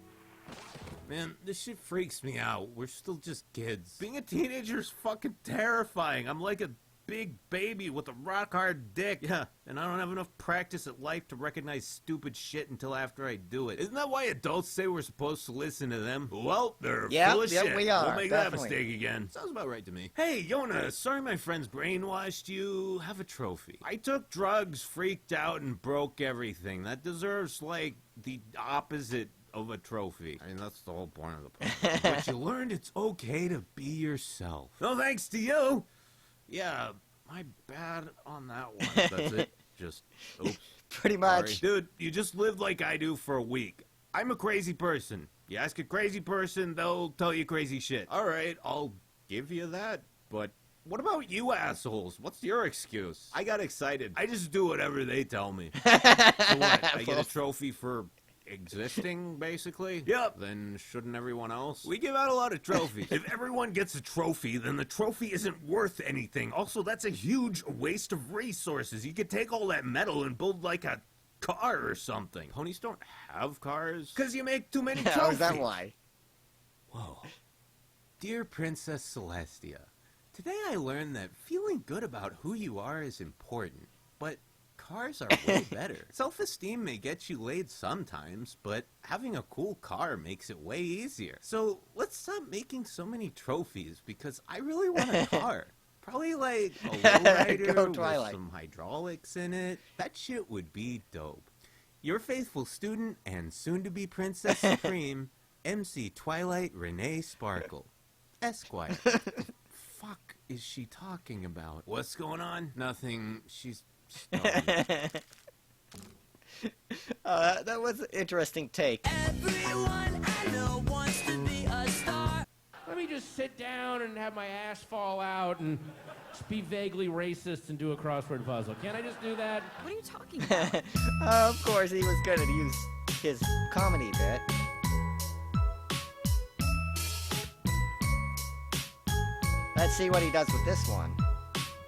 Man, this shit freaks me out. We're still just kids. Being a teenager is fucking terrifying. I'm like a big baby with a rock-hard dick. Yeah, and I don't have enough practice at life to recognize stupid shit until after I do it. Isn't that why adults say we're supposed to listen to them? Well, they're Yep, full of yep, shit. we are, We'll make definitely. that mistake again. Sounds about right to me. Hey, Yona, sorry my friends brainwashed you. Have a trophy. I took drugs, freaked out, and broke everything. That deserves, like, the opposite of a trophy. I mean, that's the whole point of the point. But you learned it's okay to be yourself. No thanks to you. Yeah, my bad on that one. That's it. Just, oops. Pretty much. Sorry. Dude, you just lived like I do for a week. I'm a crazy person. You ask a crazy person, they'll tell you crazy shit. All right, I'll give you that, but what about you assholes? What's your excuse? I got excited. I just do whatever they tell me. So what? I get a trophy for existing, basically? Yep. Then shouldn't everyone else? We give out a lot of trophies. If everyone gets a trophy, then the trophy isn't worth anything. Also, that's a huge waste of resources. You could take all that metal and build like a car or something. Ponies don't have cars. Because you make too many trophies. How is that why? Whoa. Dear Princess Celestia, today I learned that feeling good about who you are is important, but cars are way better. Self-esteem may get you laid sometimes, but having a cool car makes it way easier. So let's stop making so many trophies because I really want a car. Probably like a lowrider Go with Twilight. some hydraulics in it. That shit would be dope. Your faithful student and soon-to-be Princess Supreme, MC Twilight Renee Sparkle, Esquire. Fuck is she talking about? What's going on? Nothing. She's starving. That was an interesting take. Everyone I know wants to be a star. Let me just sit down and have my ass fall out and just be vaguely racist and do a crossword puzzle. Can't I just do that? What are you talking about? Of course, he was going to use his comedy bit. Let's see what he does with this one.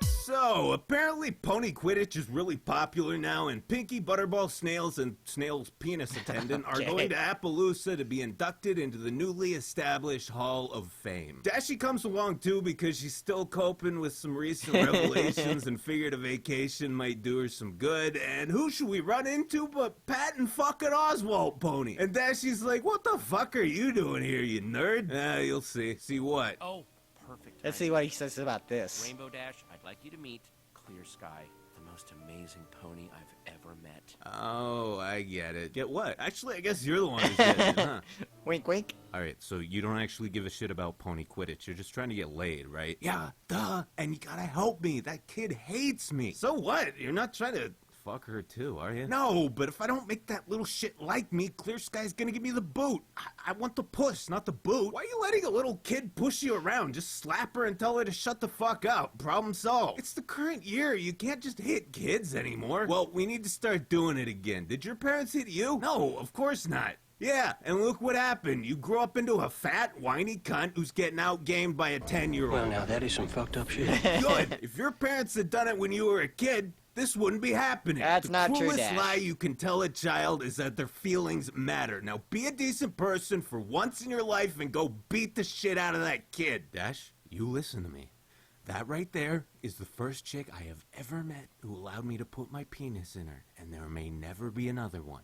So, apparently Pony Quidditch is really popular now, and Pinky, Butterball, Snails, and Snail's penis attendant are Okay. going to Appaloosa to be inducted into the newly established Hall of Fame. Dashie comes along too because she's still coping with some recent revelations and figured a vacation might do her some good, and who should we run into but Pat and fucking Oswald Pony? And Dashie's like, what the fuck are you doing here, you nerd? You'll see. See what? Oh, perfect. Let's see what he says about this. Rainbow Dash, I'd like you to meet Clear Sky, the most amazing pony I've ever met. Oh, I get it. Get what? Actually, I guess you're the one who's getting it, huh? Wink, wink. Alright, so you don't actually give a shit about Pony Quidditch. You're just trying to get laid, right? Yeah, duh. And you gotta help me. That kid hates me. So what? You're not trying to fuck her too, are you? No, but if I don't make that little shit like me, Clear Sky's gonna give me the boot. I want the push, not the boot. Why are you letting a little kid push you around? Just slap her and tell her to shut the fuck up. Problem solved. It's the current year. You can't just hit kids anymore. Well, we need to start doing it again. Did your parents hit you? No, of course not. Yeah, and look what happened. You grow up into a fat, whiny cunt who's getting outgamed by a 10-year-old. Well, now that is some fucked up shit. Good. If your parents had done it when you were a kid, this wouldn't be happening. That's not true, The cruelest Dash. lie you can tell a child is that their feelings matter. Now be a decent person for once in your life and go beat the shit out of that kid. Dash, you listen to me. That right there is the first chick I have ever met who allowed me to put my penis in her, and there may never be another one.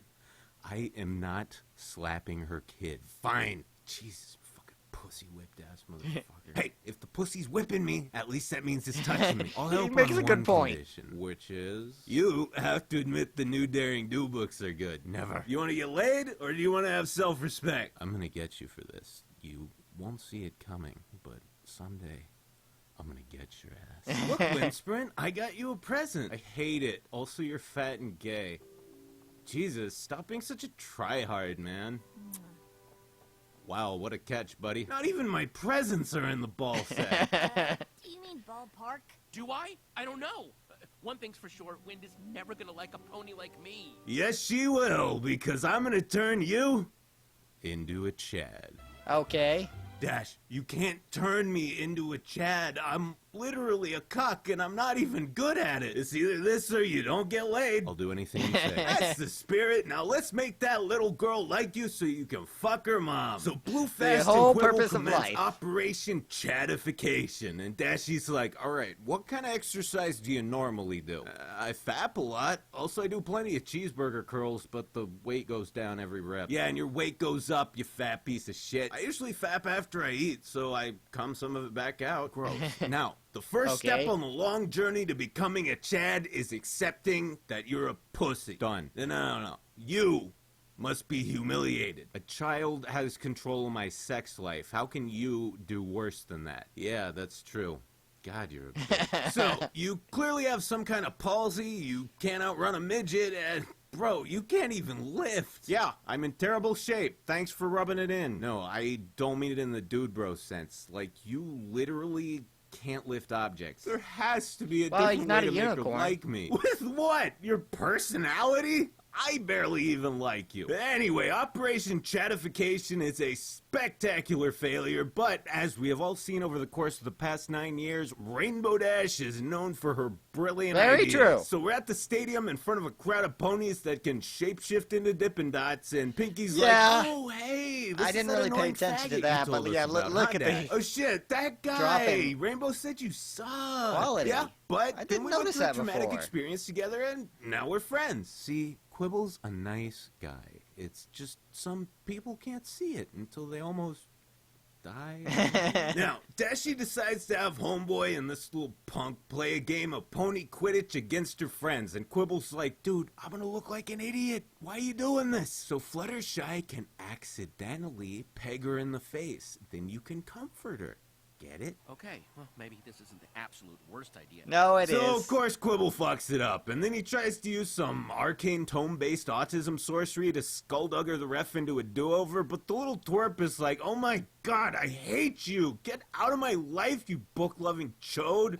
I am not slapping her kid. Fine. Jesus, fucking pussy whipped ass motherfucker. Hey, if the pussy's whipping me, at least that means it's touching me. I'll help makes on a good one point. condition, which is you have to admit the new Daring Do books are good. Never. You want to get laid, or do you want to have self-respect? I'm gonna get you for this. You won't see it coming, but someday I'm gonna get your ass. Look, Winsprint, I got you a present. I hate it. Also, you're fat and gay. Jesus, stop being such a tryhard, man. Wow, what a catch, buddy. Not even my presents are in the ball sack. Do you mean ballpark? Do I? I don't know. One thing's for sure, Wind is never gonna like a pony like me. Yes, she will, because I'm gonna turn you into a Chad. Okay. Dash, you can't turn me into a Chad. I'm literally a cuck, and I'm not even good at it. It's either this or you don't get laid. I'll do anything you say. That's the spirit. Now let's make that little girl like you so you can fuck her mom. So Blue Fast whole and Quibble purpose of commence life. Operation Chadification. And Dashy's like, all right, what kind of exercise do you normally do? I fap a lot. Also, I do plenty of cheeseburger curls, but the weight goes down every rep. Yeah, and your weight goes up, you fat piece of shit. I usually fap after I eat, so I cum some of it back out. Gross. Now, the first Okay. step on the long journey to becoming a Chad is accepting that you're a pussy. Done. No. You must be humiliated. A child has control of my sex life. How can you do worse than that? Yeah, that's true. God, you're a bitch. So, you clearly have some kind of palsy, you can't outrun a midget, and bro, you can't even lift. Yeah, I'm in terrible shape. Thanks for rubbing it in. No, I don't mean it in the dude bro sense. Like, you literally can't lift objects. There has to be a Well, different he's not way a to make her unicorn. like me. With what? Your personality? I barely even like you. Anyway, Operation Chatification is a spectacular failure, but as we have all seen over the course of the past 9 years, Rainbow Dash is known for her brilliant Very ideas. true. So we're at the stadium in front of a crowd of ponies that can shapeshift into Dippin' Dots, and Pinky's Yeah. like, oh, hey, this I is didn't that really pay annoying attention to faggot that, you but told yeah, us look- about, look huh, at Dash? the- Oh, shit, that guy. Dropping. Rainbow said you suck. Quality. Yeah, but I then didn't we went notice through a that traumatic before. experience together, and now we're friends. See, Quibble's a nice guy. It's just some people can't see it until they almost die. Now, Dashi decides to have Homeboy and this little punk play a game of pony Quidditch against her friends, and Quibble's like, dude, I'm gonna look like an idiot. Why are you doing this? So Fluttershy can accidentally peg her in the face. Then you can comfort her. Get it? Okay, well, maybe this isn't the absolute worst idea. No, it is. So, of course, Quibble fucks it up, and then he tries to use some arcane tome-based autism sorcery to skulldugger the ref into a do-over, but the little twerp is like, oh my god, I hate you! Get out of my life, you book-loving chode!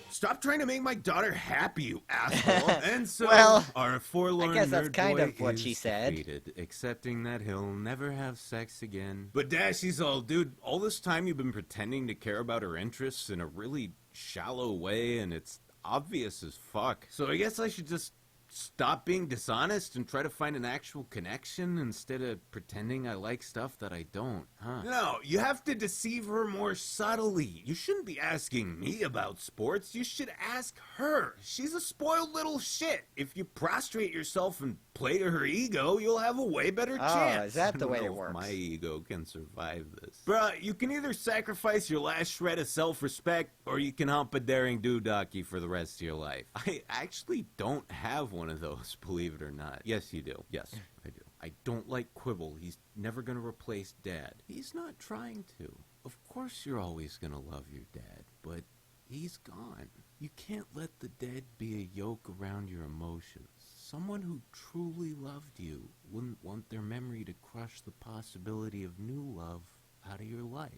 Stop trying to make my daughter happy, you asshole! And so, Well, our forlorn I guess that's nerd kind boy of what is she said. defeated, accepting that he'll never have sex again. But Dashy's all, dude, all this time you've been pretending to care about her interests in a really shallow way, and it's obvious as fuck. So I guess I should just stop being dishonest and try to find an actual connection instead of pretending I like stuff that I don't, huh? No, you have to deceive her more subtly. You shouldn't be asking me about sports. You should ask her. She's a spoiled little shit. If you prostrate yourself and play to her ego, you'll have a way better Oh, chance. is that the I don't way it know if works? My ego can survive this. Bruh, you can either sacrifice your last shred of self-respect, or you can hump a daring doodocky for the rest of your life. I actually don't have one of those, believe it or not. Yes, you do. Yes, I do. I don't like Quibble. He's never gonna replace Dad. He's not trying to. Of course you're always gonna love your dad, but he's gone. You can't let the dead be a yoke around your emotions. Someone who truly loved you wouldn't want their memory to crush the possibility of new love out of your life.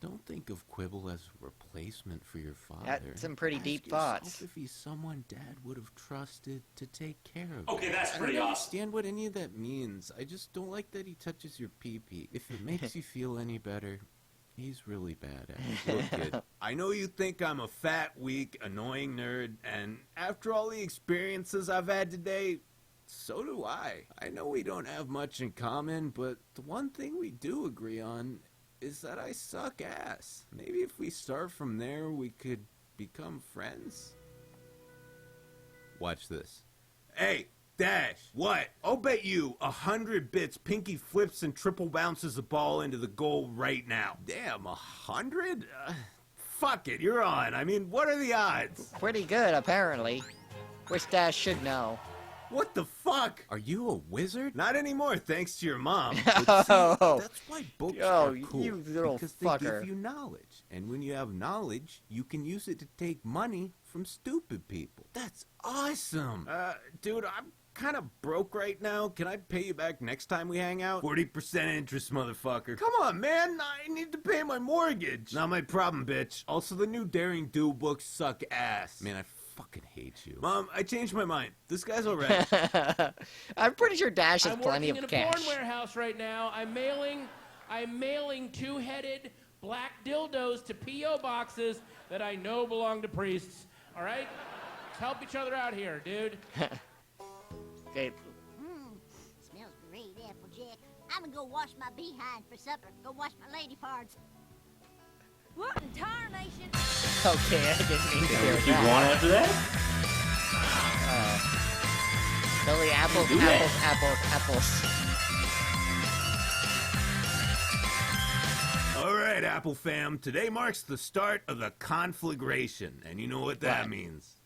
Don't think of Quibble as a replacement for your father. That's some pretty Ask deep yourself thoughts. if he's someone Dad would have trusted to take care of. Okay, you. that's pretty I don't awesome. understand what any of that means. I just don't like that he touches your pee-pee. If it makes you feel any better, he's really bad at it. Look, kid, I know you think I'm a fat, weak, annoying nerd, and after all the experiences I've had today, so do I. I know we don't have much in common, but the one thing we do agree on is that I suck ass. Maybe if we start from there, we could become friends? Watch this. Hey, Dash, what? I'll bet you 100 bits Pinky flips and triple bounces the ball into the goal right now. Damn, 100? Fuck it, you're on. I mean, what are the odds? Pretty good, apparently. Which Dash should know. What the fuck? Are you a wizard? Not anymore, thanks to your mom. Oh. That's why books Oh, are cool. you little because fucker. they give you knowledge. And when you have knowledge, you can use it to take money from stupid people. That's awesome. Dude, I'm kind of broke right now. Can I pay you back next time we hang out? 40% interest, motherfucker. Come on, man. I need to pay my mortgage. Not my problem, bitch. Also, the new Daring Do books suck ass. Man, I fucking hate you. Mom, I changed my mind. This guy's alright. I'm pretty sure Dash has I'm plenty working of in a porn cash. warehouse right now. I'm mailing two-headed black dildos to P.O. boxes that I know belong to priests. All right? Let's help each other out here, dude. Okay. Smells great, Applejack. I'm gonna go wash my behind for supper. Go wash my lady parts. What in tarnation? Okay, I didn't mean to hear Keep that. going after that? Billy, apples, Do apples, that. apples, apples. Alright, Apple fam. Today marks the start of the conflagration. And you know what that What? means.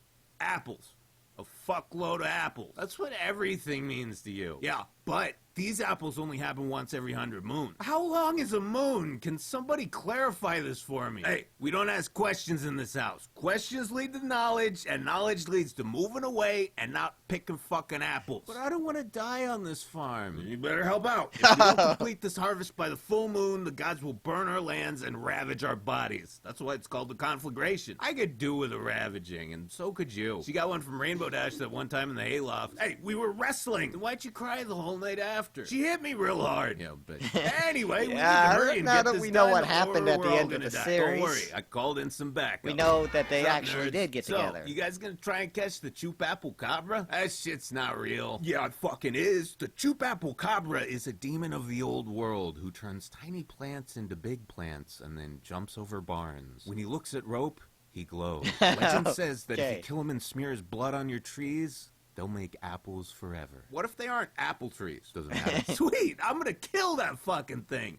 Apples. A fuckload of apples. That's what everything means to you. Yeah, but these apples only happen once every 100 moons. How long is a moon? Can somebody clarify this for me? Hey, we don't ask questions in this house. Questions lead to knowledge, and knowledge leads to moving away and not picking fucking apples. But I don't want to die on this farm. You better help out. If we don't complete this harvest by the full moon, the gods will burn our lands and ravage our bodies. That's why it's called the conflagration. I could do with a ravaging, and so could you. She got one from Rainbow Dash that one time in the hayloft. Hey, we were wrestling. Then why'd you cry the whole night after? She hit me real hard. Yeah, but anyway, we need to Yeah, hurry and now get that this we know done, what or happened at we're the all end of gonna the die. series. Don't worry, I called in some backup. We know that they What's up, actually nerds? did get So, together. you guys gonna try and catch the Chupacabra? That shit's not real. Yeah, it fucking is. The Chupacabra is a demon of the old world who turns tiny plants into big plants and then jumps over barns. When he looks at rope, he glows. Legend says that if Okay. you kill him and smear his blood on your trees, they'll make apples forever. What if they aren't apple trees? Doesn't matter. Sweet, I'm gonna kill that fucking thing.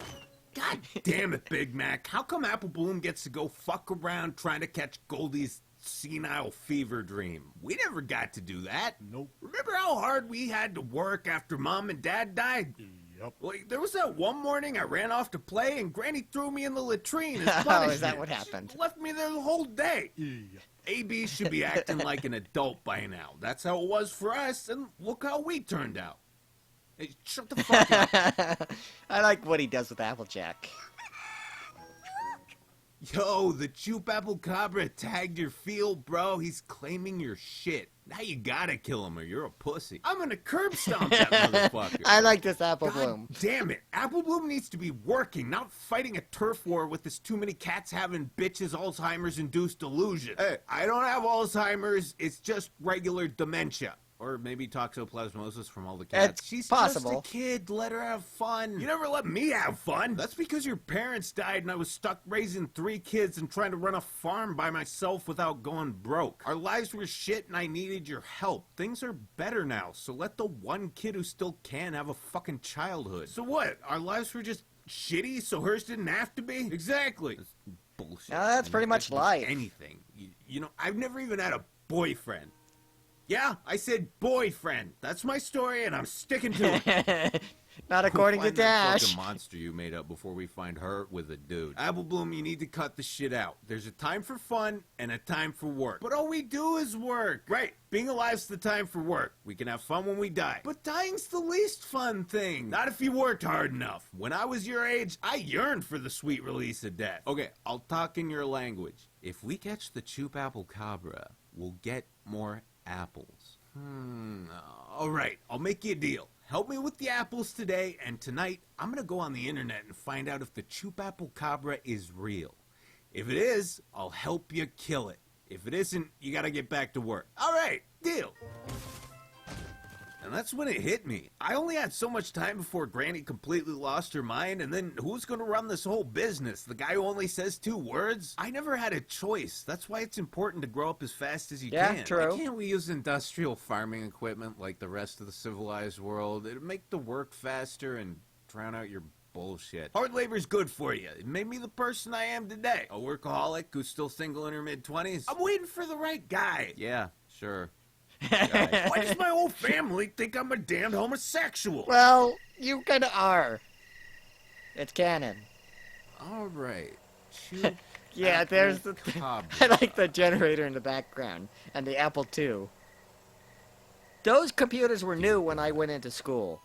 God damn it, Big Mac. How come Apple Bloom gets to go fuck around trying to catch Goldie's senile fever dream? We never got to do that. Nope. Remember how hard we had to work after Mom and Dad died? Yep. Like, there was that one morning I ran off to play and Granny threw me in the latrine as Oh, punishment. is that what happened? She left me there the whole day. Yeah. AB should be acting like an adult by now. That's how it was for us, and look how we turned out. Hey, shut the fuck up. I like what he does with Applejack. Yo, the Chupacabra tagged your field, bro. He's claiming your shit. Now you gotta kill him or you're a pussy. I'm gonna curb stomp that motherfucker. I like this Apple God Bloom. damn it. Apple Bloom needs to be working, not fighting a turf war with this too many cats having bitches Alzheimer's-induced delusion. Hey, I don't have Alzheimer's. It's just regular dementia. Or maybe toxoplasmosis from all the cats. It's She's possible. just a kid. Let her have fun. You never let me have fun. That's because your parents died and I was stuck raising 3 kids and trying to run a farm by myself without going broke. Our lives were shit and I needed your help. Things are better now, so let the one kid who still can have a fucking childhood. So what? Our lives were just shitty, so hers didn't have to be? Exactly. That's bullshit. Now, that's pretty much life. Anything. You know, I've never even had a boyfriend. Yeah, I said boyfriend. That's my story, and I'm sticking to it. Not according to Find that fucking Dash. monster you made up before we find her with a dude. Apple Bloom, you need to cut the shit out. There's a time for fun and a time for work. But all we do is work. Right. Being alive's the time for work. We can have fun when we die. But dying's the least fun thing. Not if you worked hard enough. When I was your age, I yearned for the sweet release of death. Okay, I'll talk in your language. If we catch the Chupacabra, we'll get more apples. All right, I'll make you a deal. Help me with the apples today, and tonight I'm gonna go on the internet and find out if the Chupacabra is real. If it is, I'll help you kill it. If it isn't, you gotta get back to work. All right, deal. And that's when it hit me. I only had so much time before Granny completely lost her mind, and then who's gonna run this whole business? The guy who only says 2 words? I never had a choice. That's why it's important to grow up as fast as you can. Yeah, true. Why can't we use industrial farming equipment like the rest of the civilized world? It'd make the work faster and drown out your bullshit. Hard labor's good for you. It made me the person I am today. A workaholic who's still single in her mid-20s. I'm waiting for the right guy. Yeah, sure. Why does my whole family think I'm a damned homosexual? Well, you kinda are. It's canon. All right. Yeah, there's the... I like the generator in the background. And the Apple II. Those computers were new when I went into school.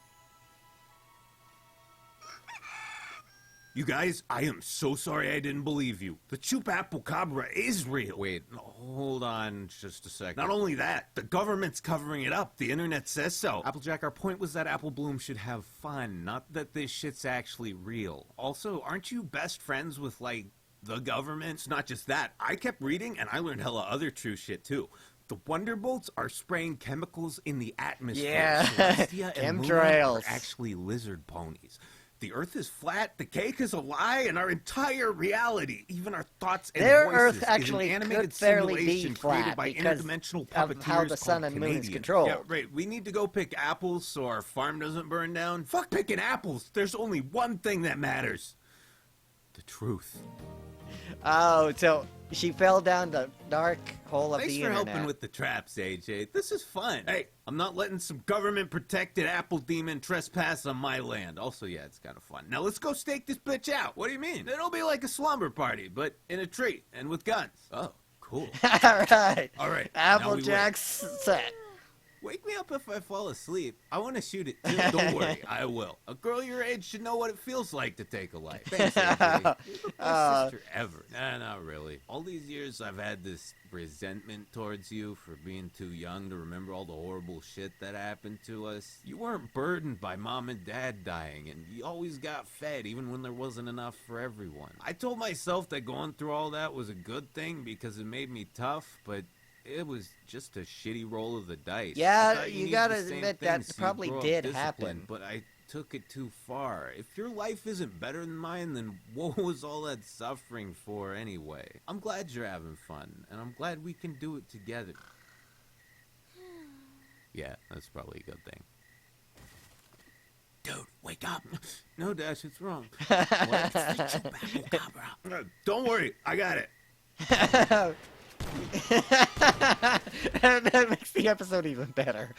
You guys, I am so sorry I didn't believe you. The Chupacabra is real. Wait, hold on just a second. Not only that, the government's covering it up. The internet says so. Applejack, our point was that Apple Bloom should have fun, not that this shit's actually real. Also, aren't you best friends with, like, the government? It's not just that. I kept reading, and I learned hella other true shit, too. The Wonderbolts are spraying chemicals in the atmosphere. Yeah, Celestia and Luna chemtrails. are actually lizard ponies. The Earth is flat, the cake is a lie, and our entire reality, even our thoughts and Their voices, Earth is actually an animated could fairly be simulation created flat by because interdimensional of puppeteers how the sun called and moon is Canadians. controlled. Yeah, right. We need to go pick apples so our farm doesn't burn down. Fuck picking apples. There's only one thing that matters. The truth. Oh, so she fell down the dark hole of Thanks the for internet. helping with the traps, AJ. This is fun. Hey, I'm not letting some government-protected apple demon trespass on my land. Also, yeah, it's kind of fun. Now let's go stake this bitch out. What do you mean? It'll be like a slumber party, but in a tree and with guns. Oh, cool. All right. All right. Applejack's set. Wake me up if I fall asleep. I want to shoot it too. Don't worry, I will. A girl your age should know what it feels like to take a life. Thanks, AJ. You're the best sister ever. Nah, not really. All these years I've had this resentment towards you for being too young to remember all the horrible shit that happened to us. You weren't burdened by mom and dad dying, and you always got fed even when there wasn't enough for everyone. I told myself that going through all that was a good thing because it made me tough, but it was just a shitty roll of the dice. Yeah, I thought you need gotta the same admit things that so you probably grow up did disciplined, happen. But I took it too far. If your life isn't better than mine, then what was all that suffering for anyway? I'm glad you're having fun, and I'm glad we can do it together. Yeah, that's probably a good thing. Dude, wake up. No, Dash, it's wrong. What? It's the Chupacabra. Don't worry, I got it. That makes the episode even better.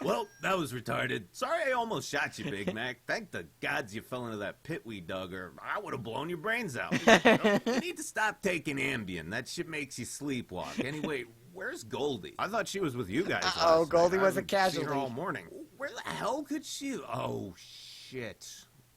Well, that was retarded. Sorry I almost shot you, Big Mac. Thank the gods you fell into that pit we dug, or I would have blown your brains out. You need to stop taking Ambien. That shit makes you sleepwalk. Anyway, where's Goldie? I thought she was with you guys. Uh-oh, last Goldie night. was a I haven't seen her casualty. all morning. Where the hell could she? Oh, shit.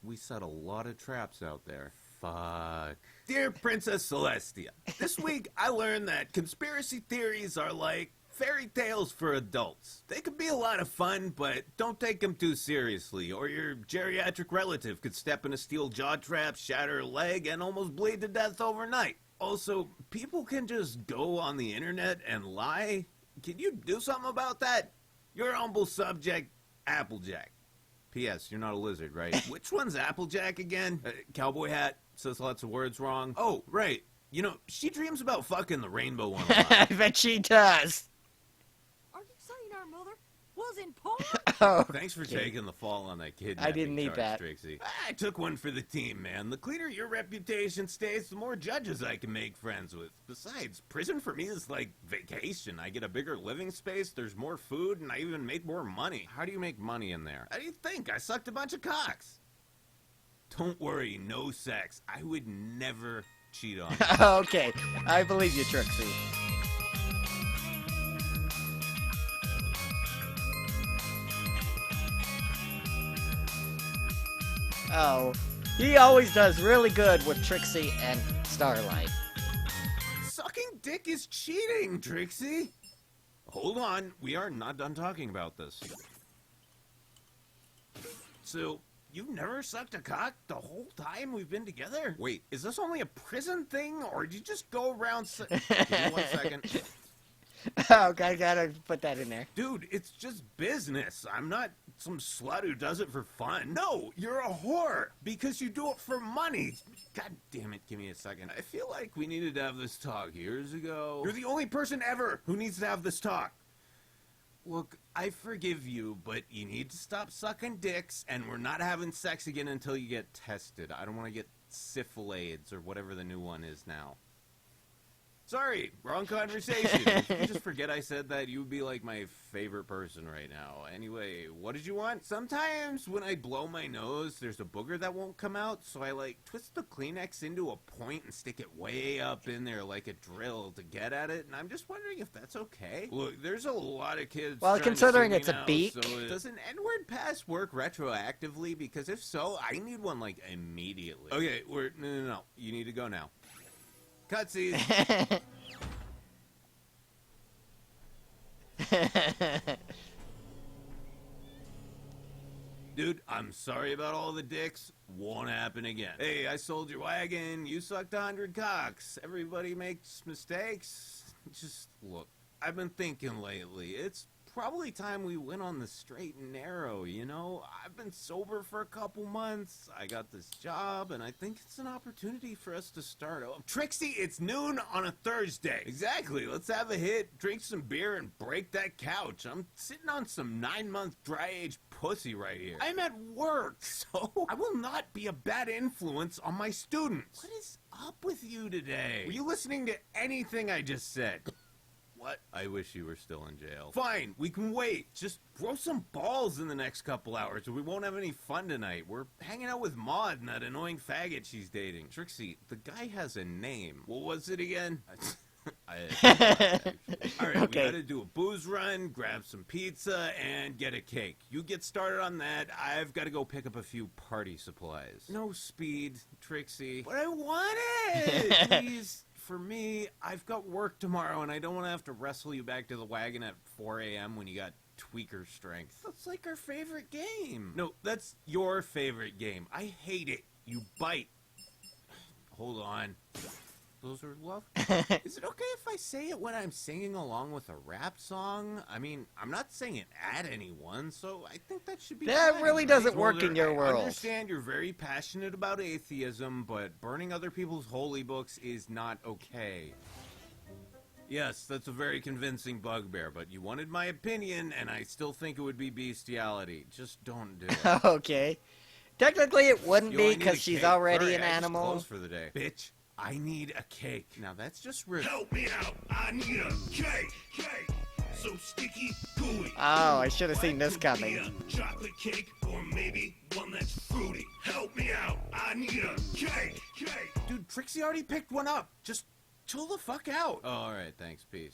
We set a lot of traps out there. Fuck. Dear Princess Celestia, this week I learned that conspiracy theories are like fairy tales for adults. They could be a lot of fun, but don't take them too seriously, or your geriatric relative could step in a steel jaw trap, shatter a leg, and almost bleed to death overnight. Also, people can just go on the internet and lie. Can you do something about that? Your humble subject, Applejack. P.S. You're not a lizard, right? Which one's Applejack again? Cowboy hat, says lots of words wrong. Oh, right. You know, she dreams about fucking the rainbow one a lot. I bet she does. Are you saying our mother was in porn? Oh, Thanks for okay. taking the fall on that kid. I didn't need charge, that. Trixie. I took one for the team, man. The cleaner your reputation stays, the more judges I can make friends with. Besides, prison for me is like vacation. I get a bigger living space, there's more food, and I even make more money. How do you make money in there? How do you think? I sucked a bunch of cocks. Don't worry, no sex. I would never cheat on you. Okay, I believe you, Trixie. Oh, he always does really good with Trixie and Starlight. Sucking dick is cheating, Trixie. Hold on, we are not done talking about this. So, you've never sucked a cock the whole time we've been together? Wait, is this only a prison thing, or did you just go around Give me 1 second. Oh, I gotta put that in there. Dude, it's just business. I'm not some slut who does it for fun. No, you're a whore because you do it for money. God damn it, give me a second. I feel like we needed to have this talk years ago. You're the only person ever who needs to have this talk. Look, I forgive you, but you need to stop sucking dicks, and we're not having sex again until you get tested. I don't want to get syphilades or whatever the new one is now. Sorry, wrong conversation. If you just forget I said that, you would be like my favorite person right now. Anyway, what did you want? Sometimes when I blow my nose, there's a booger that won't come out, so I like twist the Kleenex into a point and stick it way up in there like a drill to get at it, and I'm just wondering if that's okay. Look, there's a lot of kids. Well, trying to considering sue me it's a now, beak. so does an N-word pass work retroactively? Because if so, I need one like immediately. Okay, no. You need to go now. Cutsies. Dude, I'm sorry about all the dicks. Won't happen again. Hey, I sold your wagon. You sucked 100 cocks. Everybody makes mistakes. Just look, I've been thinking lately. It's probably time we went on the straight and narrow, you know? I've been sober for a couple months. I got this job, and I think it's an opportunity for us to start. Oh, Trixie, it's noon on a Thursday. Exactly. Let's have a hit, drink some beer, and break that couch. I'm sitting on some 9-month dry-age pussy right here. I'm at work, so I will not be a bad influence on my students. What is up with you today? Were you listening to anything I just said? What? I wish you were still in jail. Fine, we can wait. Just grow some balls in the next couple hours or we won't have any fun tonight. We're hanging out with Maud and that annoying faggot she's dating. Trixie, the guy has a name. What was it again? Alright, Okay. we gotta do a booze run, grab some pizza, and get a cake. You get started on that. I've gotta go pick up a few party supplies. No speed, Trixie. But I want it! Please. For me, I've got work tomorrow, and I don't want to have to wrestle you back to the wagon at 4 a.m. when you got tweaker strength. That's like our favorite game. No, that's your favorite game. I hate it. You bite. Hold on. Those are love. Is it okay if I say it when I'm singing along with a rap song? I mean, I'm not saying it at anyone, so I think that should be That fine, really right? doesn't work in your I world. understand you're very passionate about atheism, but burning other people's holy books is not okay. Yes, that's a very convincing bugbear, but you wanted my opinion, and I still think it would be bestiality. Just don't do it. Okay. Technically, it wouldn't Yo, I be need a because she's cake. already Hurry, an I just animal. closed for the day. Bitch, I need a cake. Now that's just rude. Help me out. I need a cake. So sticky, gooey. Oh, I should have seen this Could be coming. a chocolate cake or maybe one that's fruity. Help me out. I need a cake. Dude, Trixie already picked one up. Just chill the fuck out. Oh, all right, thanks. Peace.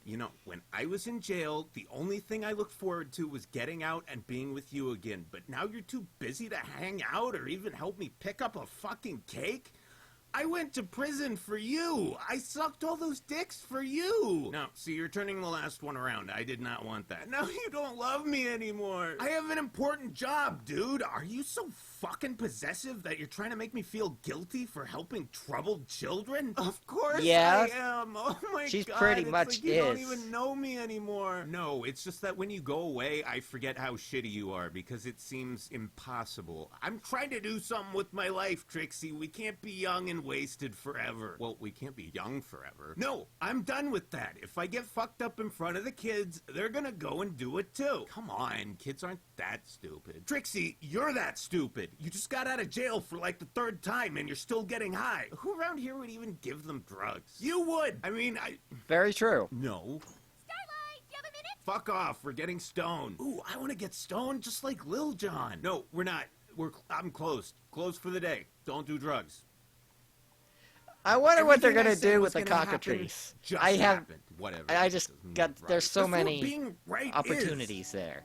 You know, when I was in jail, the only thing I looked forward to was getting out and being with you again. But now you're too busy to hang out or even help me pick up a fucking cake? I went to prison for you. I sucked all those dicks for you. No, see, you're turning the last one around. I did not want that. Now you don't love me anymore. I have an important job, dude. Are you so fucking possessive that you're trying to make me feel guilty for helping troubled children? Of course Yeah. I am. Oh my She's God. pretty it's much like you don't is. even know me anymore. No, it's just that when you go away, I forget how shitty you are because it seems impossible. I'm trying to do something with my life, Trixie. We can't be young and and wasted forever. Well, we can't be young forever. No, I'm done with that. If I get fucked up in front of the kids, they're gonna go and do it too. Come on, kids aren't that stupid. Trixie, you're that stupid. You just got out of jail for like the 3rd time and you're still getting high. Who around here would even give them drugs? You would! I mean, Very true. No. Starlight, do you have a minute? Fuck off, we're getting stoned. Ooh, I want to get stoned just like Lil Jon. No, we're not. I'm closed. Closed for the day. Don't do drugs. I wonder what they're Everything I gonna said do was with the gonna happen cockatrice. just I have, happened. Whatever. I just Doesn't got. mean There's right. so That's what many being right opportunities there.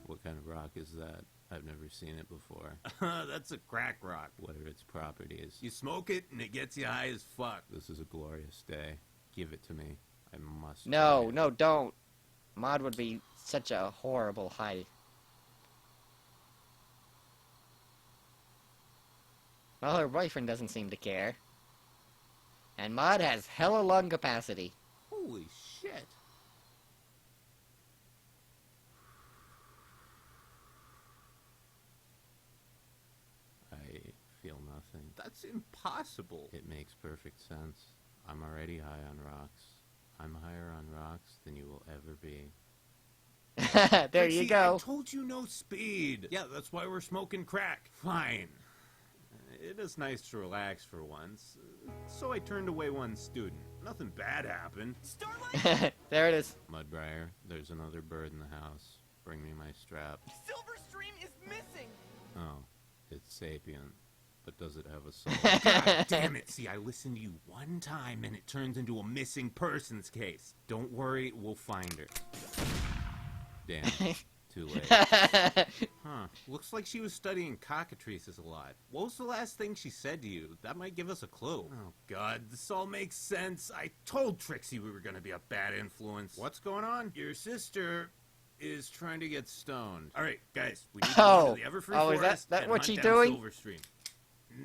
What kind of rock is that? I've never seen it before. That's a crack rock. What are its properties? You smoke it and it gets you high as fuck. This is a glorious day. Give it to me. I must. No, try it. no, don't. Maud would be such a horrible high. Well, her boyfriend doesn't seem to care. And Maud has hella lung capacity. Holy shit. I feel nothing. That's impossible. It makes perfect sense. I'm already high on rocks. I'm higher on rocks than you will ever be. There Trixie, you go. I told you no speed. Yeah, that's why we're smoking crack. Fine. It is nice to relax for once. So I turned away one student. Nothing bad happened. Starlight, There it is. Mudbriar, there's another bird in the house. Bring me my strap. Silverstream is missing. Oh, it's sapient. But does it have a soul? God damn it. See, I listened to you one time and it turns into a missing persons case. Don't worry, we'll find her. Damn. Too late. Huh. Looks like she was studying cockatrices a lot. What was the last thing she said to you? That might give us a clue. Oh, God. This all makes sense. I told Trixie we were going to be a bad influence. What's going on? Your sister is trying to get stoned. All right, guys. We need to go to the Everfree Oh, is Forest that and what hunt she's down doing? Silverstream.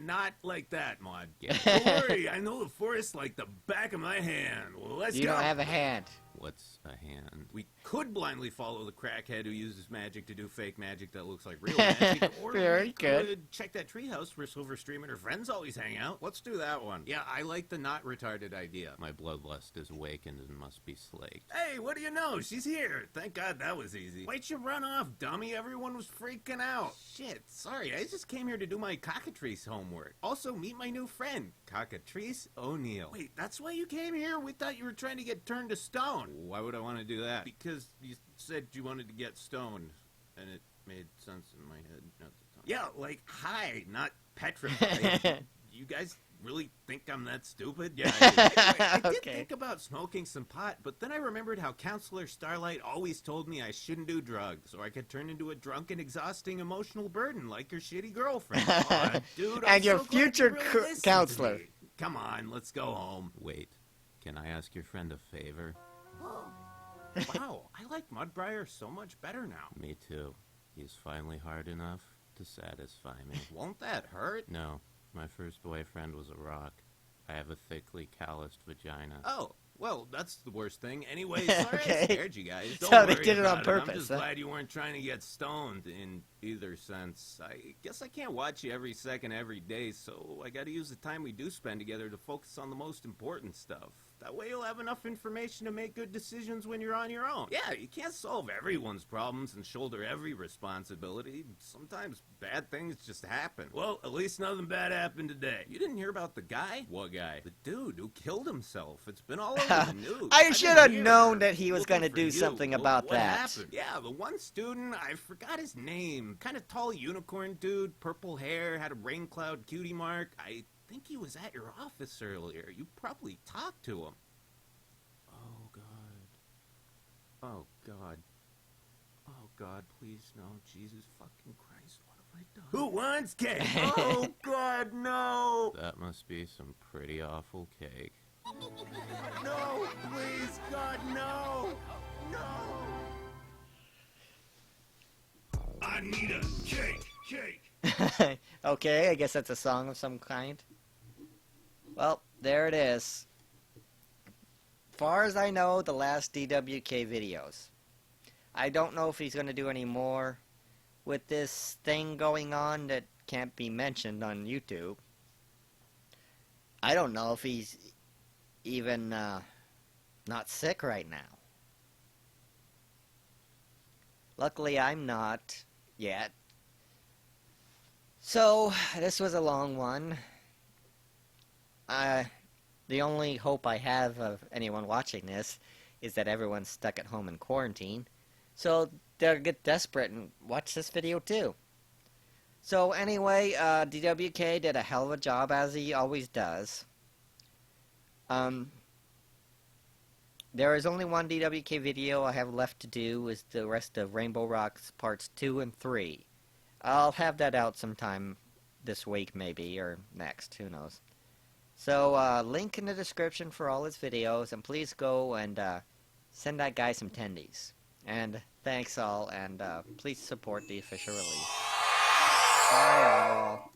Not like that, Maud. Don't worry. I know the forest like the back of my hand. Well, let's You go. don't have a hand. What's a hand? We could blindly follow the crackhead who uses magic to do fake magic that looks like real magic, or Very we good. could check that treehouse where Silverstream and her friends always hang out. Let's do that one. Yeah, I like the not retarded idea. My bloodlust is awakened and must be slaked. Hey, what do you know? She's here. Thank God that was easy. Why'd you run off, dummy? Everyone was freaking out. Shit, sorry. I just came here to do my cockatrice homework. Also, meet my new friend, Cockatrice O'Neill. Wait, that's why you came here? We thought you were trying to get turned to stone. Why would I want to do that? Because you said you wanted to get stoned, and it made sense in my head at the time. Yeah, like, high, not petrified. You guys really think I'm that stupid? Yeah, I did Okay. think about smoking some pot, but then I remembered how Counselor Starlight always told me I shouldn't do drugs, or I could turn into a drunk and exhausting emotional burden like your shitty girlfriend. Aw, dude, I'm And your so glad you future really listened to counselor. me. Come on, let's go home. Wait, can I ask your friend a favor? Wow, I like Mudbriar so much better now. Me too. He's finally hard enough to satisfy me. Won't that hurt? No, my first boyfriend was a rock. I have a thickly calloused vagina. Oh, well, that's the worst thing. Anyway, sorry Okay. I scared you guys. So Don't they worry did it on about purpose, I'm just huh? glad you weren't trying to get stoned in either sense. I guess I can't watch you every second, every day, so I gotta use the time we do spend together to focus on the most important stuff. That way you'll have enough information to make good decisions when you're on your own. Yeah, you can't solve everyone's problems and shoulder every responsibility. Sometimes bad things just happen. Well, at least nothing bad happened today. You didn't hear about the guy? What guy? The dude who killed himself. It's been all over the news. I I've been should have here known that he was looking gonna for do you. something Well, about what that. happened? Yeah, the one student, I forgot his name. Kind of tall unicorn dude, purple hair, had a rain cloud cutie mark. I think he was at your office earlier. You probably talked to him. Oh, God. Oh, God. Oh, God, please, no. Jesus fucking Christ, what have I done? Who wants cake? Oh, God, no! That must be some pretty awful cake. No, please, God, no! No! I need a cake. Okay, I guess that's a song of some kind. Well, there it is. Far as I know, the last DWK videos. I don't know if he's going to do any more with this thing going on that can't be mentioned on YouTube. I don't know if he's even not sick right now. Luckily, I'm not yet. So, this was a long one. The only hope I have of anyone watching this is that everyone's stuck at home in quarantine. So, they'll get desperate and watch this video too. So, anyway, DWK did a hell of a job, as he always does. There is only one DWK video I have left to do, is the rest of Rainbow Rocks Parts 2 and 3. I'll have that out sometime this week, maybe, or next, who knows. So, link in the description for all his videos, and please go and send that guy some tendies. And thanks all, and please support the official release. Bye all.